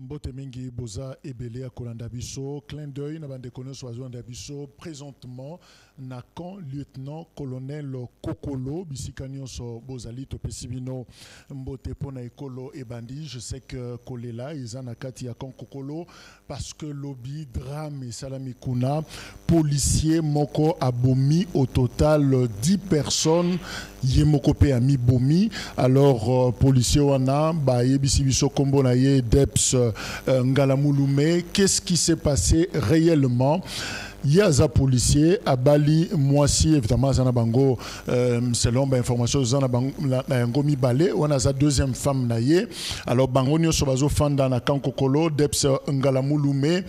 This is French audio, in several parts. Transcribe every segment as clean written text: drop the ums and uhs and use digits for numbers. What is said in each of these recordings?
Mbote mingi boza ebele ya kolanda biso, clin d'œil na bande kono soazonda biso présentement na camp lieutenant colonel Kokolo bisika nyonso bozali to pesibino mbote pona ekolo e bandi. Je sais que kolela izana kati ya camp Kokolo parce que lobby drame et salami kuna policier moko abomi au total 10 personnes yemoko pe ami bomi. Alors policier wana ba yebisi biso kombo na ye Deps Ngalamulume. Qu'est-ce qui s'est passé réellement? Il y a un policier à Bali, moi aussi évidemment Zanabango, selon l'information Zanabango mi balé, on a sa deuxième femme naïe. Alors Bango nyo sobazo fanda na Kankokolo, Deps Ngalamulume.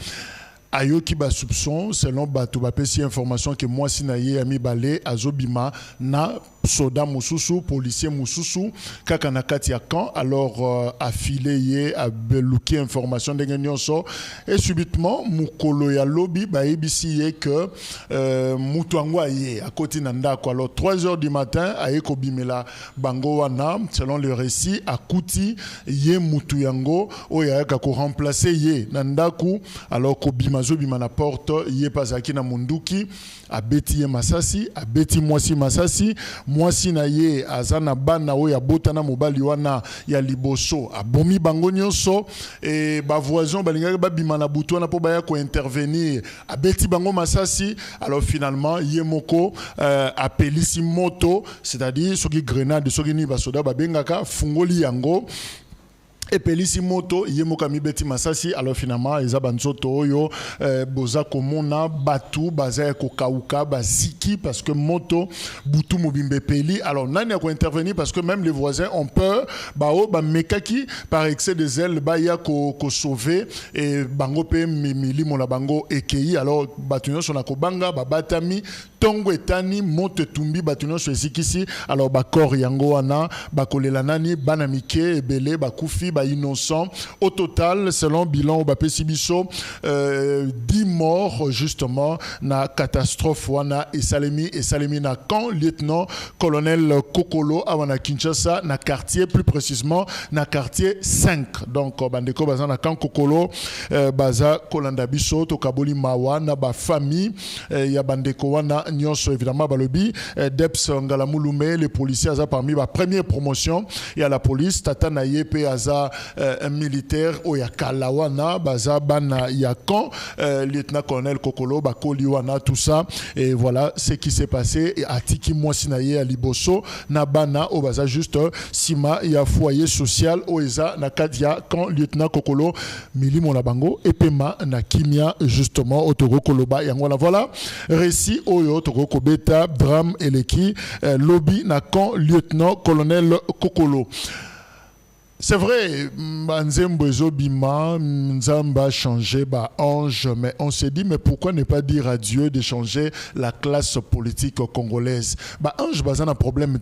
Ayoki ba soupçon selon Batou Bapesi information que moi si naïe ami balé azobima na soda mususu policier mususu kaka na kati ya camp. Alors affilé ye a beluki information de nyonso et subitement mukolo ya lobby ba ebisi ye que mutu angwa ye à côté na ndako. Alors 3h du matin ayeko bimela bango wana selon le récit akuti ye mutu yango oya ka ko remplacer ye na ndako. Alors ko bima zo bima na porte ye pasaki na munduki abeti ye masasi abeti mwasi masasi mwasi na ye azana bana oya botana mobali wana ya liboso abomi bango nyonso et ba voisin balingaka babima na butu wana po baya ko intervenir abeti bango masasi. Alors finalement ye moko apelisi moto, c'est-à-dire soki grenade soki ni basoda babengaka fungoli yango et pelisi moto yemoka mibeti masasi. Alors finalement eza banzoto oyo boza komona batu baza ko kauka baziki parce que moto butu mobimbe peli. Alors nani ko intervenir parce que même les voisins ont peur bao ba mekaki par excès de zèle ba ya ko sauver et bango pe mimili mona bango ekei. Alors batu nyonso na ko banga ba batami tongo etani moto tumbi batu nyonso ezikisi. Alors ba corps yango wana ba kolela nani bana mike ebele ba kufi innocent. Au total, selon bilan Bapesibiso, 10 morts justement na catastrophe wana et Salemi na camp lieutenant colonel Kokolo awana Kinshasa na quartier, plus précisément na quartier 5. Donc bandeko baza na camp Kokolo baza kolanda biso to kaboli mawa na ba famille ya bandeko wana nyonso évidemment balobi Deps Ngalamulume les policiers aza parmi ba première promotion et à la police tata na yepe aza un militaire oyakala wana baza bana yakan lieutenant colonel Kokolo bakoli wana tout ça. Et voilà ce qui s'est passé et atiki mwasi na ye à liboso na bana o baza juste sima ya foyer social oeza na kadia quand lieutenant Kokolo milimo na bango epema na kimia justement otoro koloba yango na voilà récit oyo toko kobeta drame eleki lobby na quand lieutenant colonel Kokolo. C'est vrai, Nzembo Bima, Nzamba a changé, ange, mais on s'est dit, mais pourquoi ne pas dire à Dieu de changer la classe politique congolaise? Ange, un problème,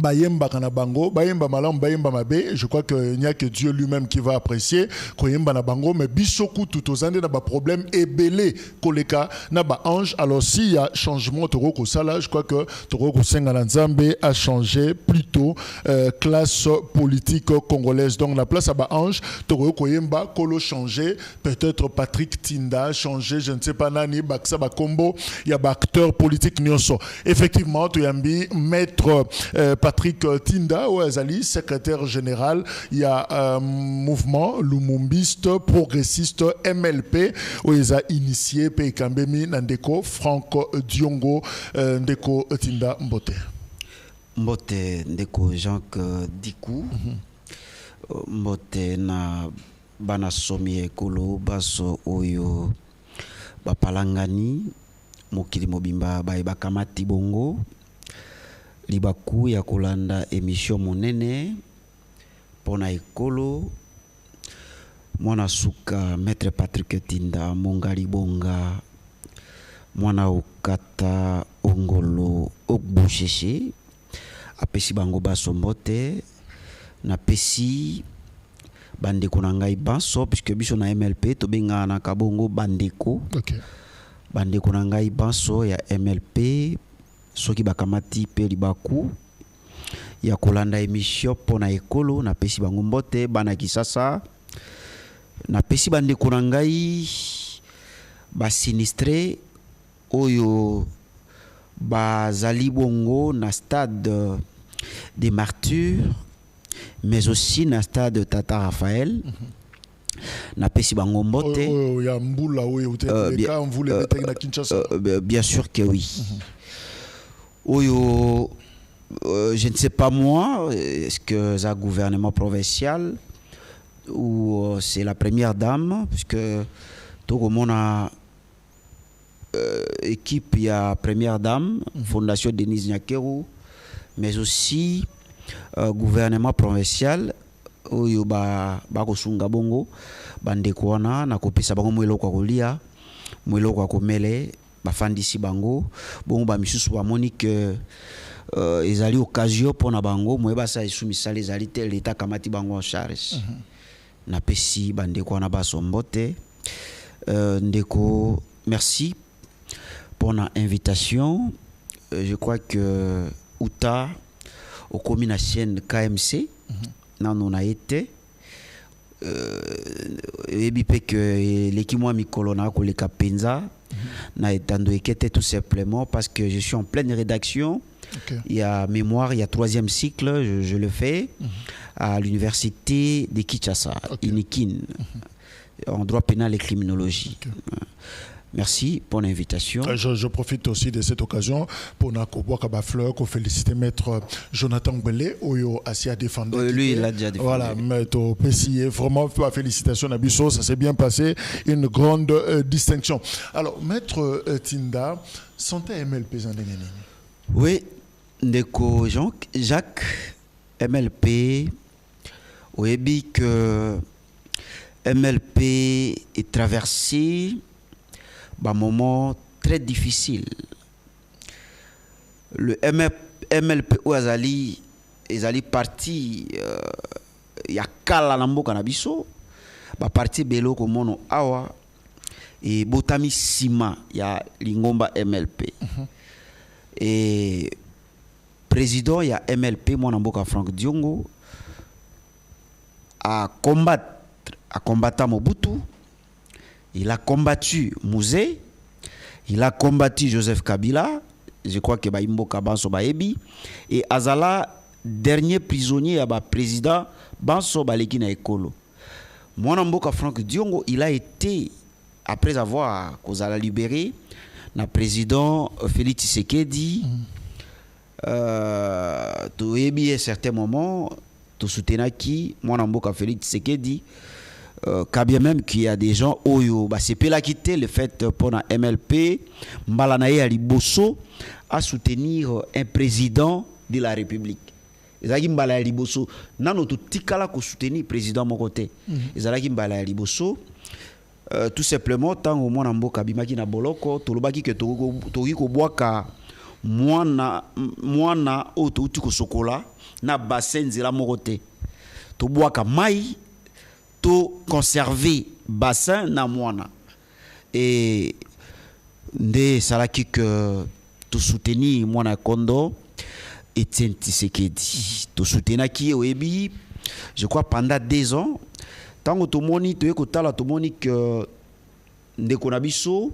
Bayemba Kanabango, Bayemba Malam, Bayemba Mabe, je crois qu'il n'y a que Dieu lui-même qui va apprécier. Koyemba Nabango, mais Bisoku tout aux années n'a pas problème et belé Koleka n'a pas ange. Alors s'il y a changement Toroko Sala, je crois que Toroko Sengalanzambe a changé plutôt classe politique congolaise. Donc la place à ba ange, Toroko Koyemba, Kolo changé, peut-être Patrick Tinda changé, je ne sais pas nani, Baksa Bakombo, il y a acteur politique nyonso. Effectivement, Toyambi, maître Patrick Tinda ou Azali, secrétaire général, il y a un mouvement lumumbiste, progressiste, MLP, où ils ont initié Peikambemi Nandeko, Franck Diongo, Ndeko Tinda Mbote. Mbote Ndeko Jean-Claude Dikou, Mbote na bana somi ekolo baso oyo bapalangani mokili mobimba bakamati bongo libaku ya kolanda émission monene pona ekolo mwana suka maître Patrick Tinda mongali bonga mwana okata ongolo okbusheshe apesi bango baso mbote na pesi bandeko na ngai banso puisque biso na MLP to benga na kabongo bandeko. Okay. Bandeko na ngai banso ya MLP soki bakamati pe libaku ya kolanda émission pona ekolo na pesi bango mbote bana kisasa na pesi bande konangai ba sinistré oyo bazali bongo na stade des martyrs mais aussi na stade Tata Raphaël. Na pesi bango mbote. Bien sûr que oui. Oyo je ne sais pas moi, est-ce que c'est un gouvernement provincial ou c'est la première dame, puisque tout le monde a équipe, il y a première dame, Fondation Denise Nyakeru, mais aussi gouvernement provincial, oyo ba kosunga bongo, bande kwana na kopesa bango mwelo kwa kolia, mwelo kwa komele, bafandisi bango, bongo ba misusu ba monique ezali occasion pona bango moyeba sa esumisa les alite l'état kamati bango en charge. Na pesi bande kwana ba sombote. Ndeko, merci pour l'invitation. Je crois que Outa au commune chaîne KMC on a été et que l'équipe moi mikolona ko le kapenza na etando ekete tout simplement parce que je suis en pleine rédaction. Il y a mémoire, il y a 3e cycle, je le fais à l'université de Kinshasa, Inikin, en droit pénal et criminologie. Merci pour l'invitation. Je profite aussi de cette occasion pour pour féliciter maître Jonathan Belé, Oyo Asia défendu. Lui, il a déjà défendu. Voilà, maître Pessier, vraiment, félicitations à Bisso, ça s'est bien passé, une grande distinction. Alors, maître Tinda, santé MLP Zandengeni. Oui, Ndeko Jacques, MLP, oui, que MLP est traversé un moment très difficile. Le MLP ou Azali parti il y a kala nambo kanabiso ba parti belo ko mono awa et botami sima ya lingomba MLP. Et président il y a MLP mon amboka Franck Diongo a combattu Mobutu. Il a combattu Mouzé, il a combattu Joseph Kabila, je crois que Baimbo Kabanso Baebi, et Azala, dernier prisonnier, à président Banso Balekina Ekolo. Mon Mboka Franck Diongo, il a été, après avoir libéré, le président Félix Tshisekedi, à un certain moment, tout soutenir qui, mon Mboka Félix Tshisekedi, quand bien même qu'il y a des gens oyo c'est pas la quitter le fait pour la MLP Mbalanaye Aliboso à soutenir un président de la République. Ezaki Mbalaye Aliboso nano to tikala ko soutenir président mon côté. Ezaki Mbalaye Aliboso tout simplement tant au mona mboka bimaki na boloko tolobaki que toki ko boaka mwana oto uti ko sokola na bassin nzela mon côté. To boaka mai to conserver bassin na mwana et nde salaki que to soutenir mwana kondo Etienne Tshisekedi to soutenir qui oyebi je crois pendant 2 ans tant to moni to ekotala to moni que ndeko na biso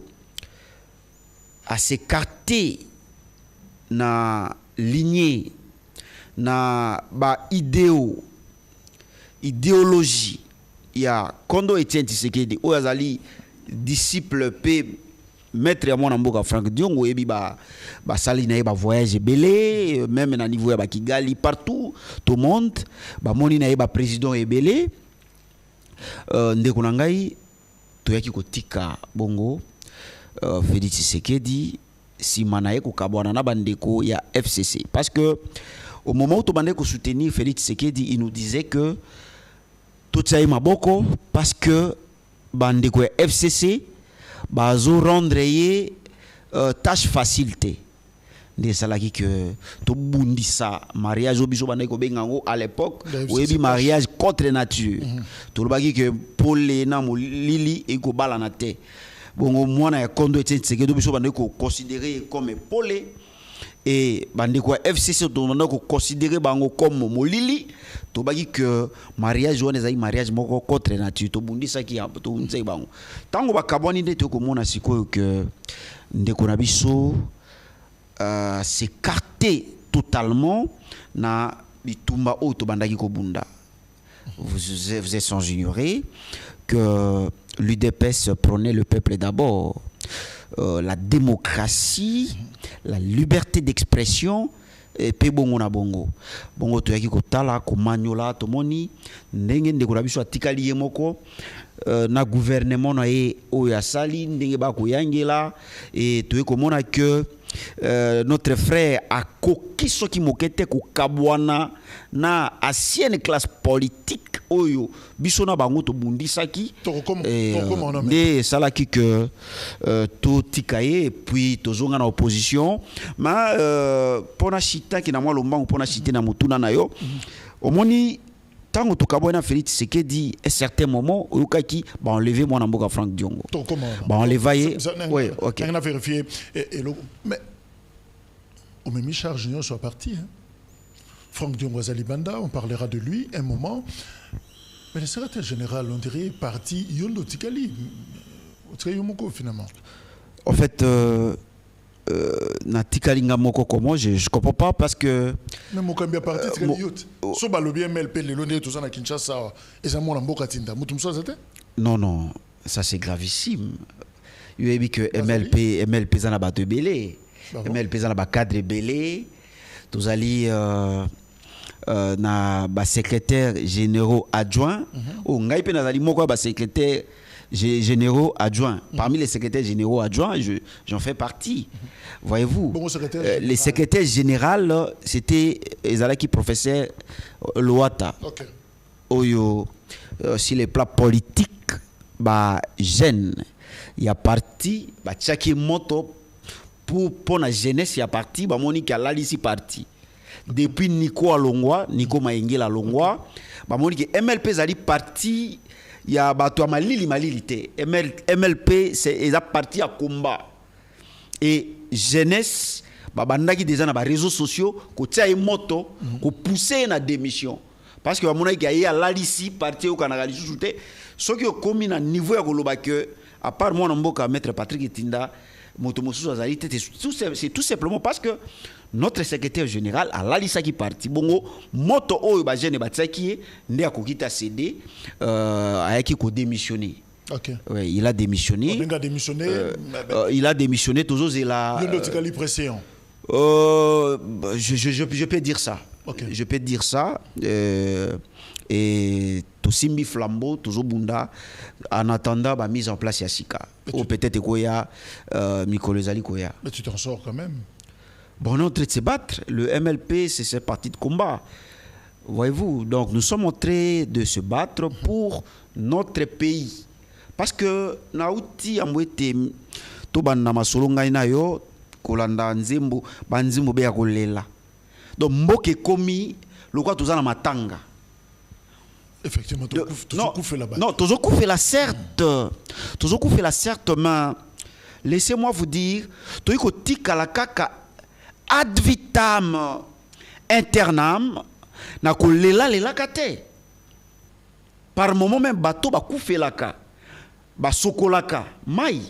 a s'écarter na lignée na ba idéologie. Il y a Kondo Etienne Tshisekedi, Oyazali, disciple P, maître à mon amboka Franck Diongo, et ba sali na ba voyage belé, même na niveau ya ba Kigali, partout, tout le monde, ba moni na ba président ebelé, ndeko nangai, toyaki kotika bongo, Félix Tshisekedi, si manaye ko kabwana na bandeko ya FCC. Parce que au moment où to bandeko soutenir Félix Tshisekedi, il nous disait que tout ça est maboko parce que bandeko FCC bazo rendre tâche facilité de salaki que to bundisa mariage obiso bandeko bengango à l'époque oyebi mariage contre nature to lobaki que pole na molili e ko bala na te bongo mwana ya kondo Etienne Tshisekedi obiso bandeko considéré comme pole et bandeko FCC to manda ko considérer bango comme molili to baki que mariage wana ezali mariage moko contre nature to bundisa ki to bundisa bango tango bakabwani nde to komona sikoyo que ndeko na biso s'écarter totalement na bitumba o to bandaki ko bunda. Vous êtes sans ignorer que l'UDPS prônait le peuple d'abord, la démocratie, la liberté d'expression, et puis bongo na bongo. Bongo to yaki ko tala ko manyola to moni ndenge ndeko na biso atikali yemoko na gouvernement na ye o ya sali ndenge ba ko yangela et to komona que notre frère a koki soki mokete ko kabwana na ancienne classe politique oyo biso na bango to bundisaki ne salaki que to tikaye puis tozonga na opposition ma pona chita ki na mwa lombango pona chité na mutuna na yo omoni tango to kabwana Félix Tshisekedi à un certain moment okaki ba enlever moi na mboka Franck Diongo ba enlever oui OK on a vérifié mais au même charge Junior soit parti hein. Franck Diongo Zalibanda, on parlera de lui un moment. Mais le secrétaire général, on dirait parti Yondo Tikali. Finalement. En fait, na Tikali Ngamoko comment je comprends pas parce que. Mais Mokambia parti Tikali Yot. So balobie MLP le londe tout ça na Kinshasa et ça mon Mboka Tinda. Mutumso c'était? Non, ça c'est gravissime. Il y a dit que MLP zana ba te belé. MLP zana ba cadre belé. Tous allez na ba secrétaire généraux adjoint ou ngai pe nazali moko ba secrétaire généraux adjoints. Parmi les secrétaires généraux adjoints, j'en fais partie. Voyez-vous, les secrétaires généraux, c'était ezalaki professeur Loata. Okay. Oyo sur les plats politiques ba jeune il y a parti ba tchaki moto pour la jeunesse il y a parti ba moni ki alali si parti. Depuis Nico Alongwa, Nico Maingela Alongwa, ba moni ki MLP zali parti ya bato ya malili te. MLP c'est a parti à combat. Et jeunesse ba bandaki déjà na ba réseaux sociaux ko tia moto ko pousser na démission parce que ba moni ki ya lalisi parti au Canada lisusu te. Soki o komi na niveau ya koloba que à part moi mboka maître Patrick Tinda c'est tout simplement parce que notre secrétaire général a lalisa qui parti bongo moto oyo ba jeune ba tsaki ndé akokita cédé ayaki ko démissionner. OK. Ouais, il a démissionné. Il a démissionné toujours il a pression. Je peux dire ça. Okay. Je peux dire ça et tout simbi flambeau toujours bunda en attendant la mise en place Yassika ou peut-être Koya Mikolezali Koya. Mais tu t'en sors quand même. Bon, on est en train de se battre. Le MLP, c'est ce parti de combat. Voyez-vous, donc nous sommes en train de se battre pour notre pays. Parce que Naouti Amwete Tobanda Masolonga Inayo Kolanda Nzembo Banzimbo Bea Kolela. Donc Mboke Komi, le quoi tout ça dans Matanga. Effectivement, toujours fait là-bas. Non, toujours fait la certes. Toujours fait la certes, mais laissez-moi vous dire, toujours tika la kaka ad vitam internam na kolela lela kate. Par moment même bateau ba koufe la ka, ba sokolaka mai.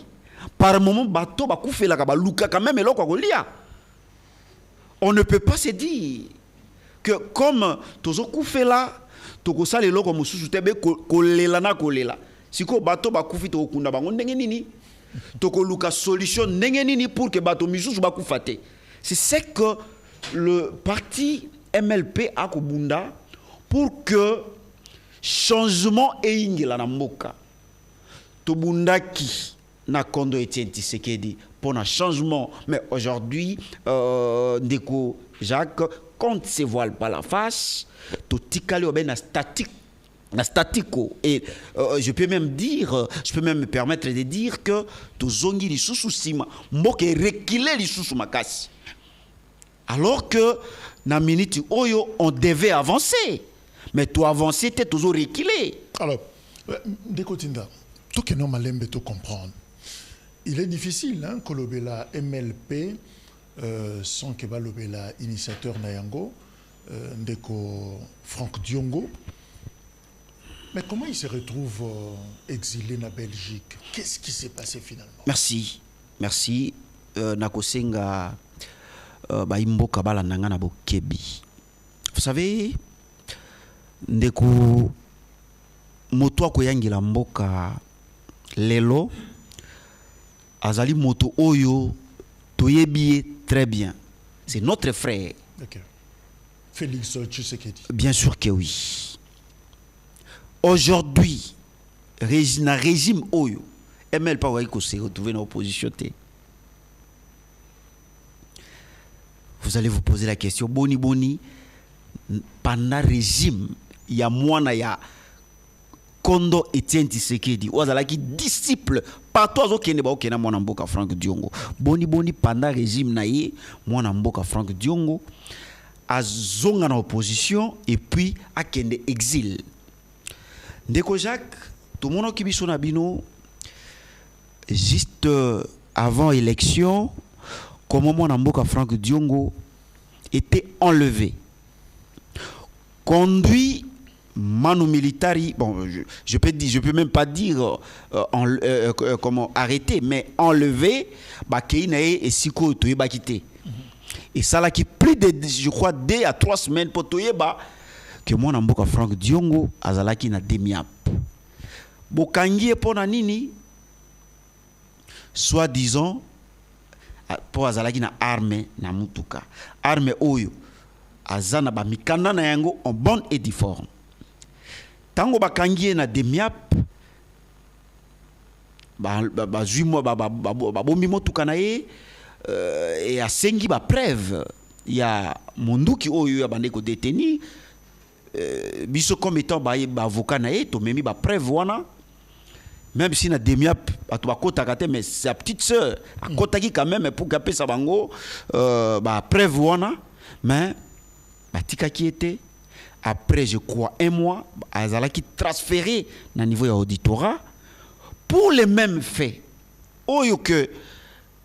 Par moment bateau ba koufe la ka, ba luka même eloko kolia. On ne peut pas se dire que comme toujours koufe là toko sala eloko mosusu te be kolela na kolela siko bato bakufi to kunda bango ndenge nini toko luka solution ndenge nini pour que bato misusu bakufa te. C'est ce que le parti MLP a kobunda pour que changement eyingela na mboka to bundaki na kondo Etienne Tshisekedi pour un changement mais aujourd'hui ndeko Jacques quand se voile pas la face to tikali oben na statico et je peux même me permettre de dire que to zongi li susu sima mboke reculer li susu makasi alors que na minute oyo on devait avancer mais to avancer t'es toujours reculer. Alors Ndeko Tinda tout que non malembe to comprendre il est difficile hein kolobela MLP sans que balobela initiateur Nayango, ndeko Franck Diongo. Mais comment il se retrouve exilé en Belgique? Qu'est-ce qui s'est passé finalement? Merci. Nakosenga Baimboka balandanga na bokebi. Vous savez, ndeko moto akoyangila mboka lelo azali moto oyo toyebi très bien. C'est notre frère. Okay. Félix Tshisekedi. Bien sûr que oui. Aujourd'hui, na régime oyo, ML pas ko se retrouver dans l'opposition. Vous allez vous poser la question, boni, pendant le régime, il y a mwana ya Kondo Etienne Tshisekedi, ouazala qui disciple partout azo kende ba okena mwana mboka Franck Diongo. Boni pendant le régime na ye, mwana mboka Franck Diongo azonga na opposition et puis akende exil. Ndeko Jacques, tout le monde qui biso na bino juste avant élection, comment mwana mboka Franck Diongo était enlevé, conduit manu militari, bon, je peux même pas dire comment arrêter, mais enlevé, bakeinae et siko toye bakité. Et ça là qui plus de, je crois, 2 à 3 semaines pour toye ba que moi namboka Franck Diongo azalaki na demiap. Bokangie pona nini? Soit disant pour azalaki na arme na mutuka. Arme oyo azana ba mikanda na yango en bonne et due forme. Tango bakangie na demiap ba juimo ba bombi motuka na ye et asengi ba preuve ya munduki oyo ya bandeko détenu biso comme étant ba avocat na ye to memi ba preuve wana, même si na demiap atu bakota kate, mais sa petite sœur akotaki quand même pour gaper sa bango ba preuve wana, mais batika qui était après je crois 1 mois azala qui transféré na niveau ya auditorat pour les mêmes faits oyo que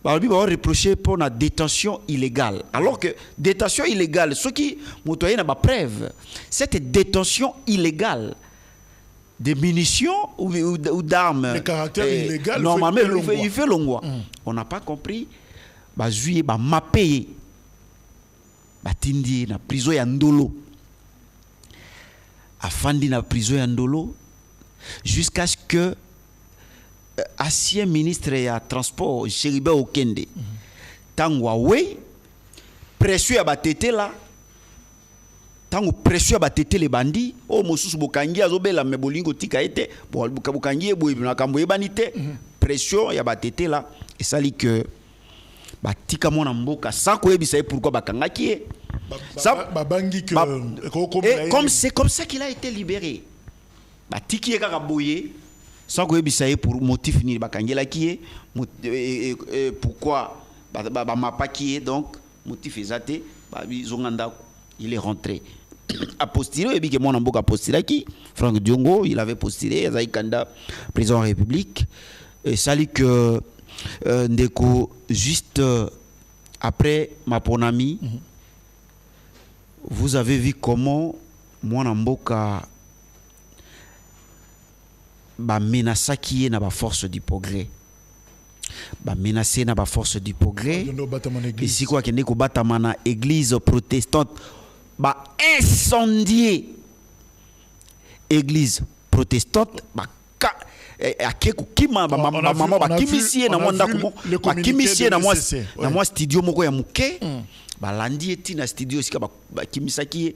ba reproché pour la détention illégale, alors que détention illégale ce qui motoyen na ba preuve, cette détention illégale de munitions ou d'armes, le caractère illégal normalement il fait longwa. On n'a pas compris ba juillet ba mappé ba tindi na prison ya Ndolo, afandi na prison ya Ndolo jusqu'à ce que ancien ministre ya transport Cheribe Okende tangwa we pression ya batete la tango pression ya batete les bandits o mosusu bokangi azobela me bolingo tika ete bokangi boye na kambo yebanite pression ya batete la et sali que batika mona mboka sans koyebisa pourquoi bakangaki babangi que comme c'est comme ça qu'il a été libéré batiki kaka boye sans que vous pour motif ni bakangela qui est pourquoi mapa qui est donc motif exact il est rentré a postulé et bien que mon amboka a postulé qui Franck Diongo il avait postulé à Zaïkanda président de la République et ça dit que ndeko juste après ma bon ami vous avez vu comment mon amboka ba menacer qui est na ba force du progrès, ba menacer na ba force du progrès ici quoi que ndeko batamana église protestante, ba incendier église protestante, ba akeku kima ba mama ba kimisie na mwanda kumo ba kimisie na mwa studio moko ya muke ba landi eti na studio sika ba kimisaki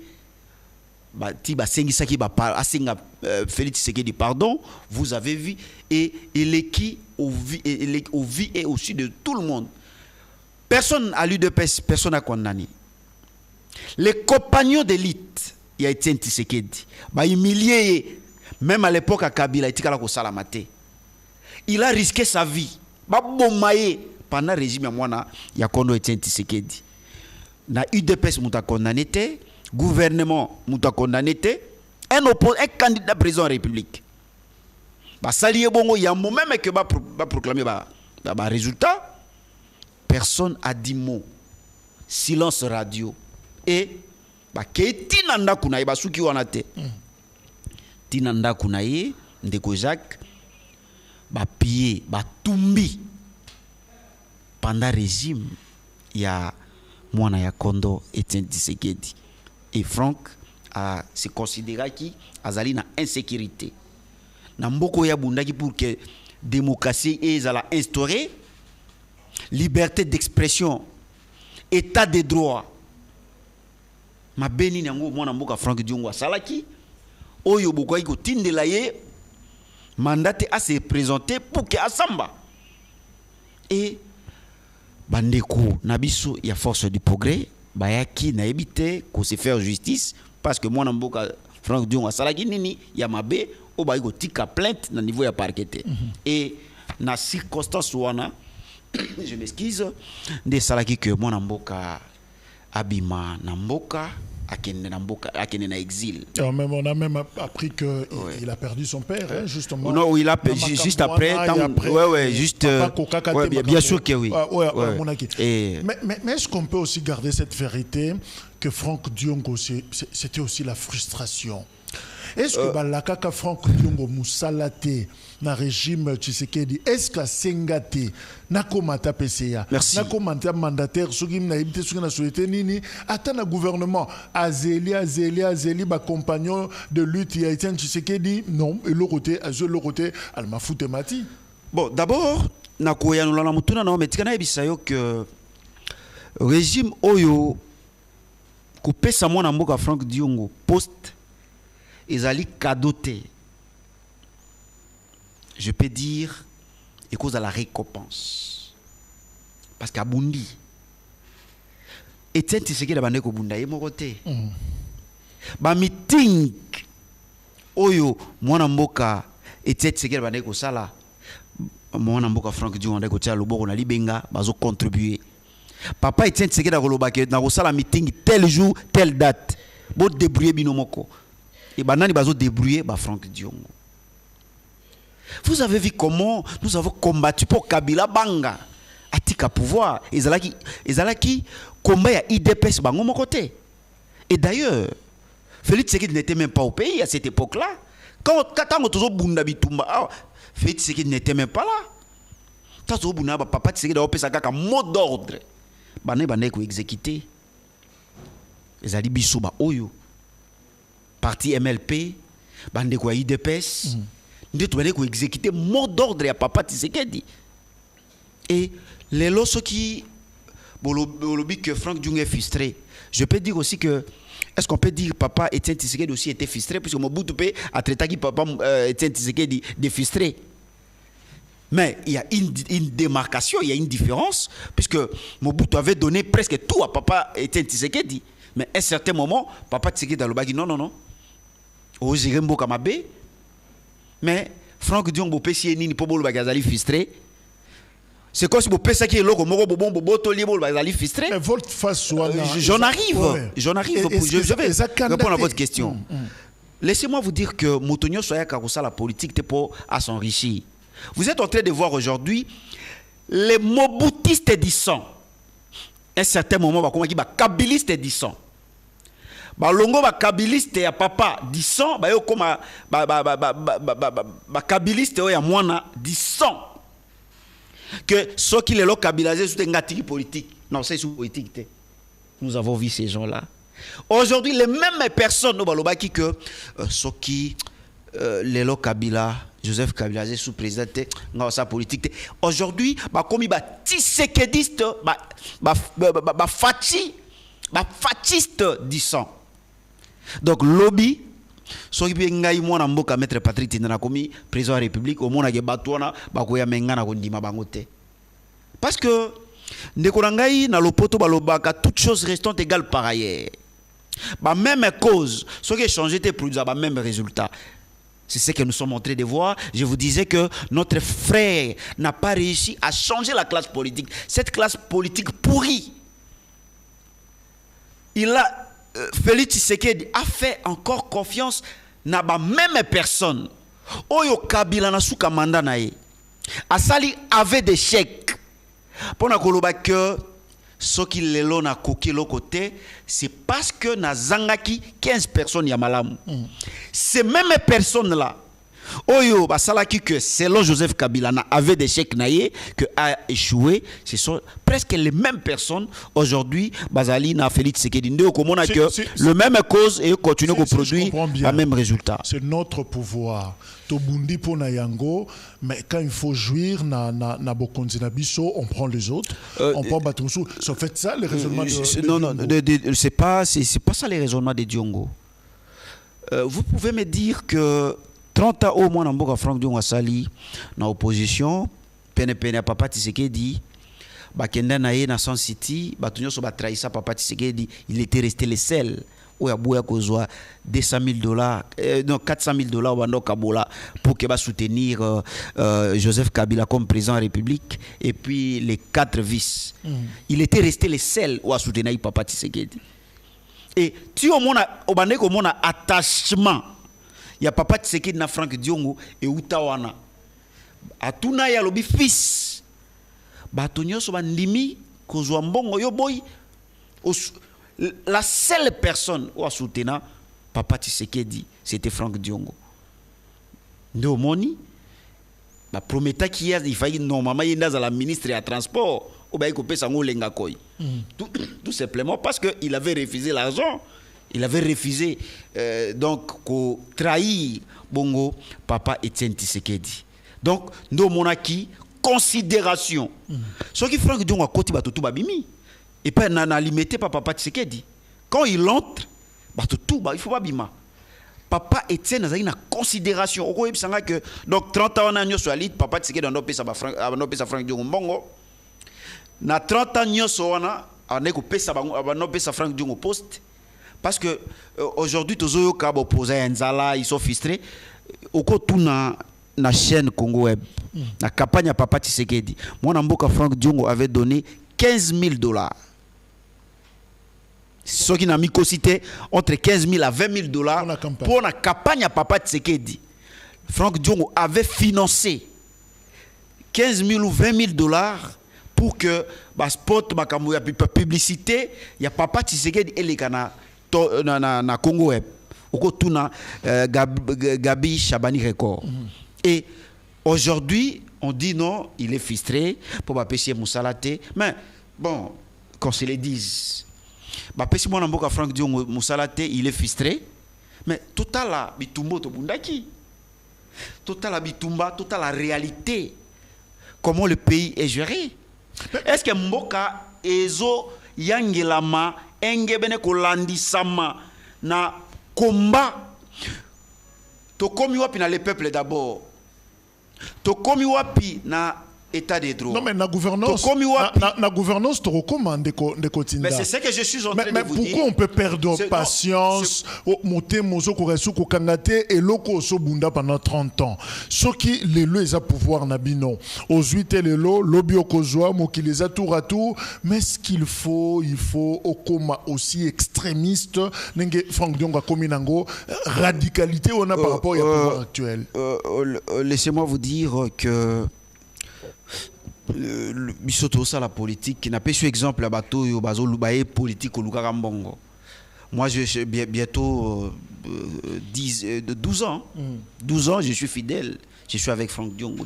Félix Tshisekedi pardon, vous avez vu et l'équipe au vie et aussi de tout le monde. Personne à l'UDPS, personne n'a condamné. Les compagnons d'élite, il y a Etienne Tshisekedi, humilié, même à l'époque à Kabila, il a risqué sa vie. Pendant le régime, il y a Etienne Tshisekedi. Na UDPS, il a condamné. Gouvernement muta condamné un candidat président de la République ba salié bongo ya même que ba proclamer ba résultat, personne a dit mot silence radio et ke tinanda kuna ye basuki wana te tinanda kuna ye ndeko Jacques pillé batumbi pendant régime ya mwana ya Kondo Etienne Tshisekedi et Franck se considéra qui azali na insécurité na mboko ya bundaki pour que démocratie ezala instaurée, liberté d'expression, état de droit. Ma beni nango mwana mboka Franck Diongo salaki oyo bokoyi ko tindela ye mandat à se présenter pour que asamba et bandeko nabiso ya force du progrès bayaki na ebité ko se faire justice parce que mwana mboka Franck Diongo salaki nini ya mabe o ba ko tika plainte na niveau ya parquet et na circonstance wana je m'excuse de salaki que mwana mboka abima na mboka akene na exil. Même, on a même appris que il a perdu son père, hein, justement. Non, il a juste après. Ouais, juste. Ouais, bien sûr que oui. Mais est-ce qu'on peut aussi garder cette vérité que Franck Diongo, c'était aussi la frustration? Est-ce que la kaka Franck Diongo Moussalate na régime Tshisekedi est-ce que Sengate na komata PCA na komata mandataire soki na ibite soki na société nini ata na gouvernement azeli ba compagnon de lutte ya Etienne Tshisekedi non et le côté al mafute mati. Bon d'abord na koyanula na mutuna na metika na ebisa yo que régime oyo kopesa mwana mboka Franck Diongo poste ezali cadoté. Je peux dire et cause à la récompense parce qu'à Bundi Etienne Tshisekedi bande ko bunda ye moko te ba meeting oyo mwana mboka Etienne Tshisekedi bande ko sala mwana mboka Franck Diongo bande ko tia loboko na libenga bazo contribuer papa Etienne Tshisekedi akoloba ke na ko sala meeting tel jour telle date bo débrouiller bino moko et banani bazo débrouiller ba Franck Diongo. Vous avez vu comment nous avons combattu pour Kabila Banga atika pouvoir ezalaki combat ya IDPS bango mon côté. Et d'ailleurs Félix Tshisekedi n'était même pas au pays à cette époque-là. Quand tozo bunda bitumba Félix Tshisekedi n'était même pas là. Tozo bunda papa Tshisekedi a pesa kaka mot d'ordre. Bane ko exécuter. Ezali biso ba oyo parti MLP bande ko IDPS. Nous devons exécuter mot d'ordre à papa Tshisekedi. Et les lots qui que Franck Diongo est frustré. Je peux dire aussi que est-ce qu'on peut dire papa Etienne Tshisekedi aussi était frustré puisque Mobutu a traité qui papa Etienne Tshisekedi de frustré. Mais il y a une démarcation, il y a une différence puisque Mobutu avait donné presque tout à papa Etienne Tshisekedi. Mais à un certain moment, papa Tshisekedi a dit non. Au Zirembo Kamabe. Mais Franck Diongo pesi nini po bolo bagazali frustré. C'est comme si vous pensez que l'eau comme bobo lié bolo bagazali frustré. J'en arrive. Je vais répondre à votre question. Laissez-moi vous dire que Moutonio Soya Karoussa la politique pour à s'enrichir. Vous êtes en train de voir aujourd'hui les mobutistes du sang. À un certain moment va comment qui ba kabiliste du sang. Ba longo ba kabiliste ya papa disant ba yo koma ba kabiliste ya mwana disant que ceux qui les lo kabilisé sous ngati politique non c'est sous politique. Nous avons vu ces gens là aujourd'hui les mêmes personnes no baloba ki que ceux qui les lo Kabila Joseph Kabila sous président nga sa politique aujourd'hui ba komi ba Tshisekediste ba fatiste disant. Donc lobby so ki ngai mwana mboka maître Patrick Tindana komi président de la République au mona ke batwana bakoya mengana ko ndima bango te parce que ndeko ngai na lopoto balobaka toutes choses restant égales par ailleurs ba même cause so qui changer te produire ba même résultat. C'est ce que nous sommes en train de voir. Je vous disais que notre frère n'a pas réussi à changer la classe politique, cette classe politique pourrie. Félix Tshisekedi a fait encore confiance na ba même personne. Oyo Kabila na suka mandat na ye. Asali avait des chèques. Pour na koloba que ce qui lelo na koki l'autre côté, c'est parce que na zangaki 15 personnes yamalam. Ces mêmes personnes là, oyo basalaki que selon Joseph Kabila avait des chèques naïe que a échoué, ce sont presque les mêmes personnes aujourd'hui. Bazali na Félix Tshisekedi nde okomona que le même cause et continue à produire le même résultat. C'est notre pouvoir. Tobundi pour na yango, mais quand il faut jouir na bokonzi na biso, on prend les autres, on prend Batumsu. Ça fait ça les raisonnements de non, c'est pas ça les raisonnements de Diongo. Vous pouvez me dire que 30 ans au moins dans Franck Diongo Sali dans opposition, pene Papa Tshisekedi bakenda na ye na Sun City, batunyo so batraisa Papa Tshisekedi, il était resté le seul où ya boya kozwa $200,000 non $400,000 au bando Kabola pour que va soutenir Joseph Kabila comme président de la République et puis les 4 vices. Il était resté le seul où a soutenir Papa Tshisekedi. Et tu au monde au bande ko mona attachement ya Papa Tshisekedi na Franck Diongo et utawana atuna ya lobi fils batonyo so bandimi kozwa mbongo yo boy la seule personne qui a soutenu Papa Tshisekedi c'était Franck Diongo. Ndo moni ba prometa qui il fallait normalement il dans la ministre ya transport ou ba ko pesa ngolenga koy. Tout simplement parce que il avait refusé l'argent. Il avait refusé donc ko trahir bongo Papa Etienne Tshisekedi. Donc ndo monaki considération. Ce qui Franck Diongo a koti batutu babimi et pas na limité par Papa Tshisekedi. Quand il entre batutu il faut pas bima. Papa Etienne a une considération. Oko ebisanga que donc 30 ans na nyoso ali Papa Tshisekedi ndo pesa ba Franck Diongo mbongo. Na 30 ans nyoso wana aneko pesa ba no pesa Franck Diongo poste. Parce que aujourd'hui, tous les cas opposés à Nzala, ils sont frustrés. Au côté na chaîne Congo Web, la campagne à Papa Tshisekedi, mon amboka Franck Diongo avait donné $15,000. Ce qui n'a mis cité entre $15,000 à $20,000 pour la campagne à Papa Tshisekedi. Franck Diongo avait financé $15,000 ou $20,000 pour que le spot, la publicité, il y a Papa Tshisekedi et les Ghana. Na Congo Web au tuna Gabi Chabani Record et aujourd'hui on dit non il est frustré pour ba pêcher Moussalate mais bon qu'on se le dise ba pêcher mon amboka Franck Diongo Moussalate il est frustré mais total la bitumbo to bundaki total la bitumba total la réalité comment le pays est géré est-ce que mboka ezo yangelama engebene kolandi sama na combat to komi wapi na le peuple d'abord to komi wapi na état de droit. Non mais la gouvernance la gouvernance te recommande de continuer. Mais c'est ce que je suis en train de vous dire. Mais pourquoi on peut perdre patience monter mozo koresu ko kangate et loko so bunda pendant 30 ans. Ce qui les lois a pouvoir na bino. Aux 8 les lois lobby okozwa mo qui les a tour à tour mais ce qu'il faut au coma aussi extrémiste nenge Franck Diongo komi nango radicalité on a par rapport au pouvoir actuel. Laissez-moi vous dire que bisoto ça la politique qui n'a pas su exemple la bateau yo bazo lubaye politique au Lukaka Mbongo. Moi je bientôt 12 ans. 12 ans je suis fidèle. Je suis avec Franck Diongo.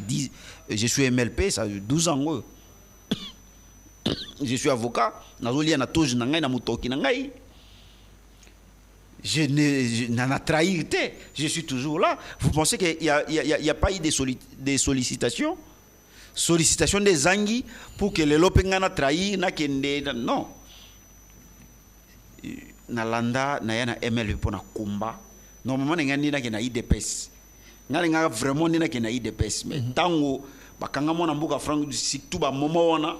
Je suis MLP ça 12 ans. Je suis avocat. Nazoli na toje na ngai na mutoki na ngai. Je n'en trahi été. Je suis toujours là. Vous pensez qu'il y a pas eu des sollicitations? Sollicitation des Zangi pour que les Lopengana trahissent na kende non na landa na yana ML pour na combat normalement ngani na kena IDPS ngani nga vraiment na kena IDPS mais tango bakanga mona mbuka Franck surtout ba momo wana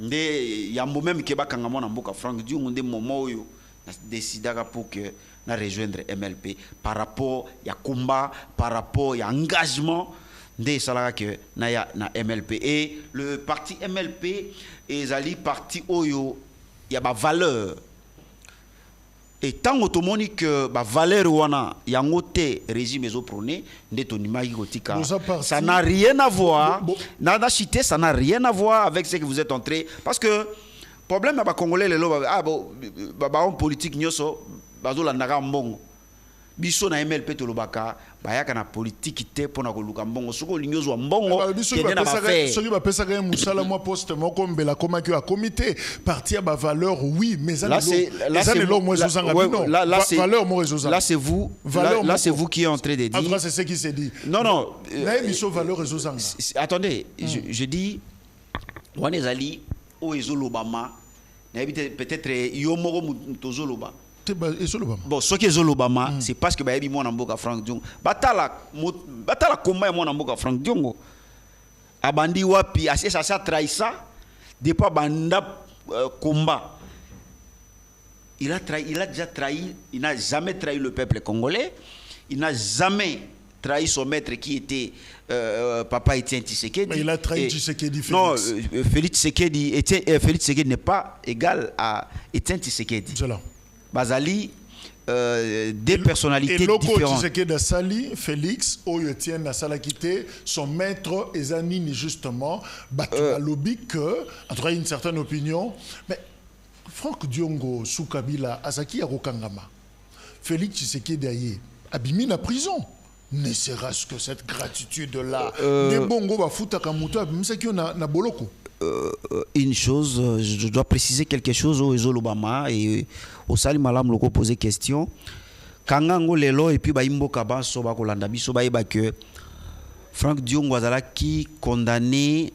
nde yambo même ke bakanga mona mbuka Franck Diongo nde momo oyo na décidaka pour que na rejoindre MLP par rapport ya combat par rapport ya engagement des salariés que na MLP et le parti MLP est ali parti oyo il y a ba valeur et tant automoni que ba valeur wana yangote régime ezo prôné ndetonima gotika ça n'a rien à voir na cité ça n'a rien à voir avec ce que vous êtes entré parce que problème à Congolais les lois ah bon baron politique nyoso bazola ndaka mbongo biso na MLP to lobaka bayaka na politique te pona ko luka mbongo soko linyozo mbongo kende na ba faire soki ba pesa ka musala moi poste moko mbela koma ki a comité partir ba valeur oui mais là c'est valeur moi là c'est vous là c'est vous qui êtes en train de dire en tout cas c'est ce qui s'est dit non na émission valeur ezozanga attendez je dis wanezali o ezolobama na peut-être yo moko mutozoloba bon ce qui est Zolobama c'est parce que bayebi mon amboka Frank Diongo batala combat mon amboka Frank Diongo abandi wapi ça trahi ça depuis banda combat il a déjà trahi, il n'a jamais trahi le peuple congolais, il n'a jamais trahi son maître qui était Papa Etienne Tshisekedi. Mais il a trahi Tshisekedi. Non, Félix Tshisekedi n'est pas égal à Etienne Tshisekedi. C'est là. Bazali, des personnalités différentes. Tshisekedi Sali, Félix, Etienne Nasalakité, son maître Ezanini justement, lobby que, en tout cas une certaine opinion, mais Frank Diongo sous Kabila, Asaki Arokangama, Félix Tshisekedi Aye, abimi la prison. Ne serait-ce que cette gratitude-là. Une chose, je dois préciser quelque chose au Ezolobama et au Salim Malam Loko poser question. Kangango Lelo et puis Baimbo Kaba Soba Kolanda Bisoba Eba que Frank Diongo Azala qui condamné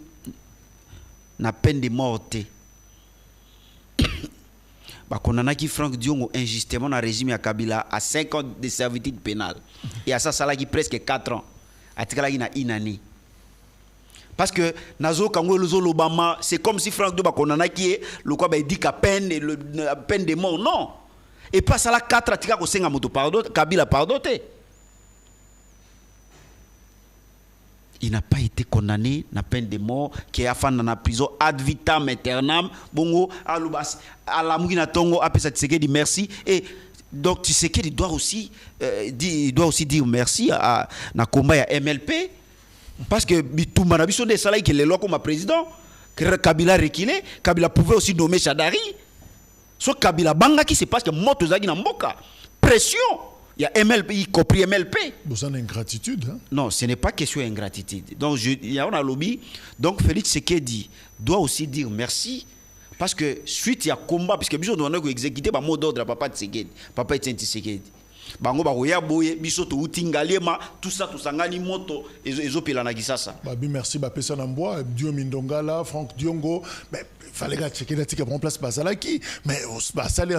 na peine de mort. Condamné qui Frank Diongo injustement dans le régime à Kabila à 5 ans de servitude pénale et à ça ça qui presque 4 ans à Tikala ina une année parce que nazo kango l'Obama c'est comme si Frank Diongo condamné qui est le quoi dit qu'à peine de mort non et pas ça là 4 à Tikala ko senga moto pardon Kabila pardonné. Il n'a pas été condamné à peine de mort, qui est à dans la prison ad vitam aeternam. Bongo, à la Mougina Tongo, après ça, Tshisekedi dit merci. Et donc, Tshisekedi doit aussi dire merci à na combat à MLP. Parce que tout le monde a des salariés qui est là comme président. Kabila reculé, Kabila pouvait aussi nommer Chadari. Sauf Kabila Banga qui se passe que Moto Zagi Namboka. Pression. Il y a MLP, y compris MLP. C'est une ingratitude. Hein? Non, ce n'est pas question d'ingratitude. Donc, il y a un lobby. Donc, Félix Tshisekedi doit aussi dire merci. Parce que suite, il y a combat. Puisque Biso doit exécuter le mot d'ordre à Papa Tshisekedi. Papa Etienne Tshisekedi. Bango baroya boye biso to utingalema tout ça tout sangani moto ezopela na kisasa. Babi merci ba pesa na mboa Dio Mindongala Frank Diongo mais fallait que Tshisekedi tika prendre place Bazalaki mais Basali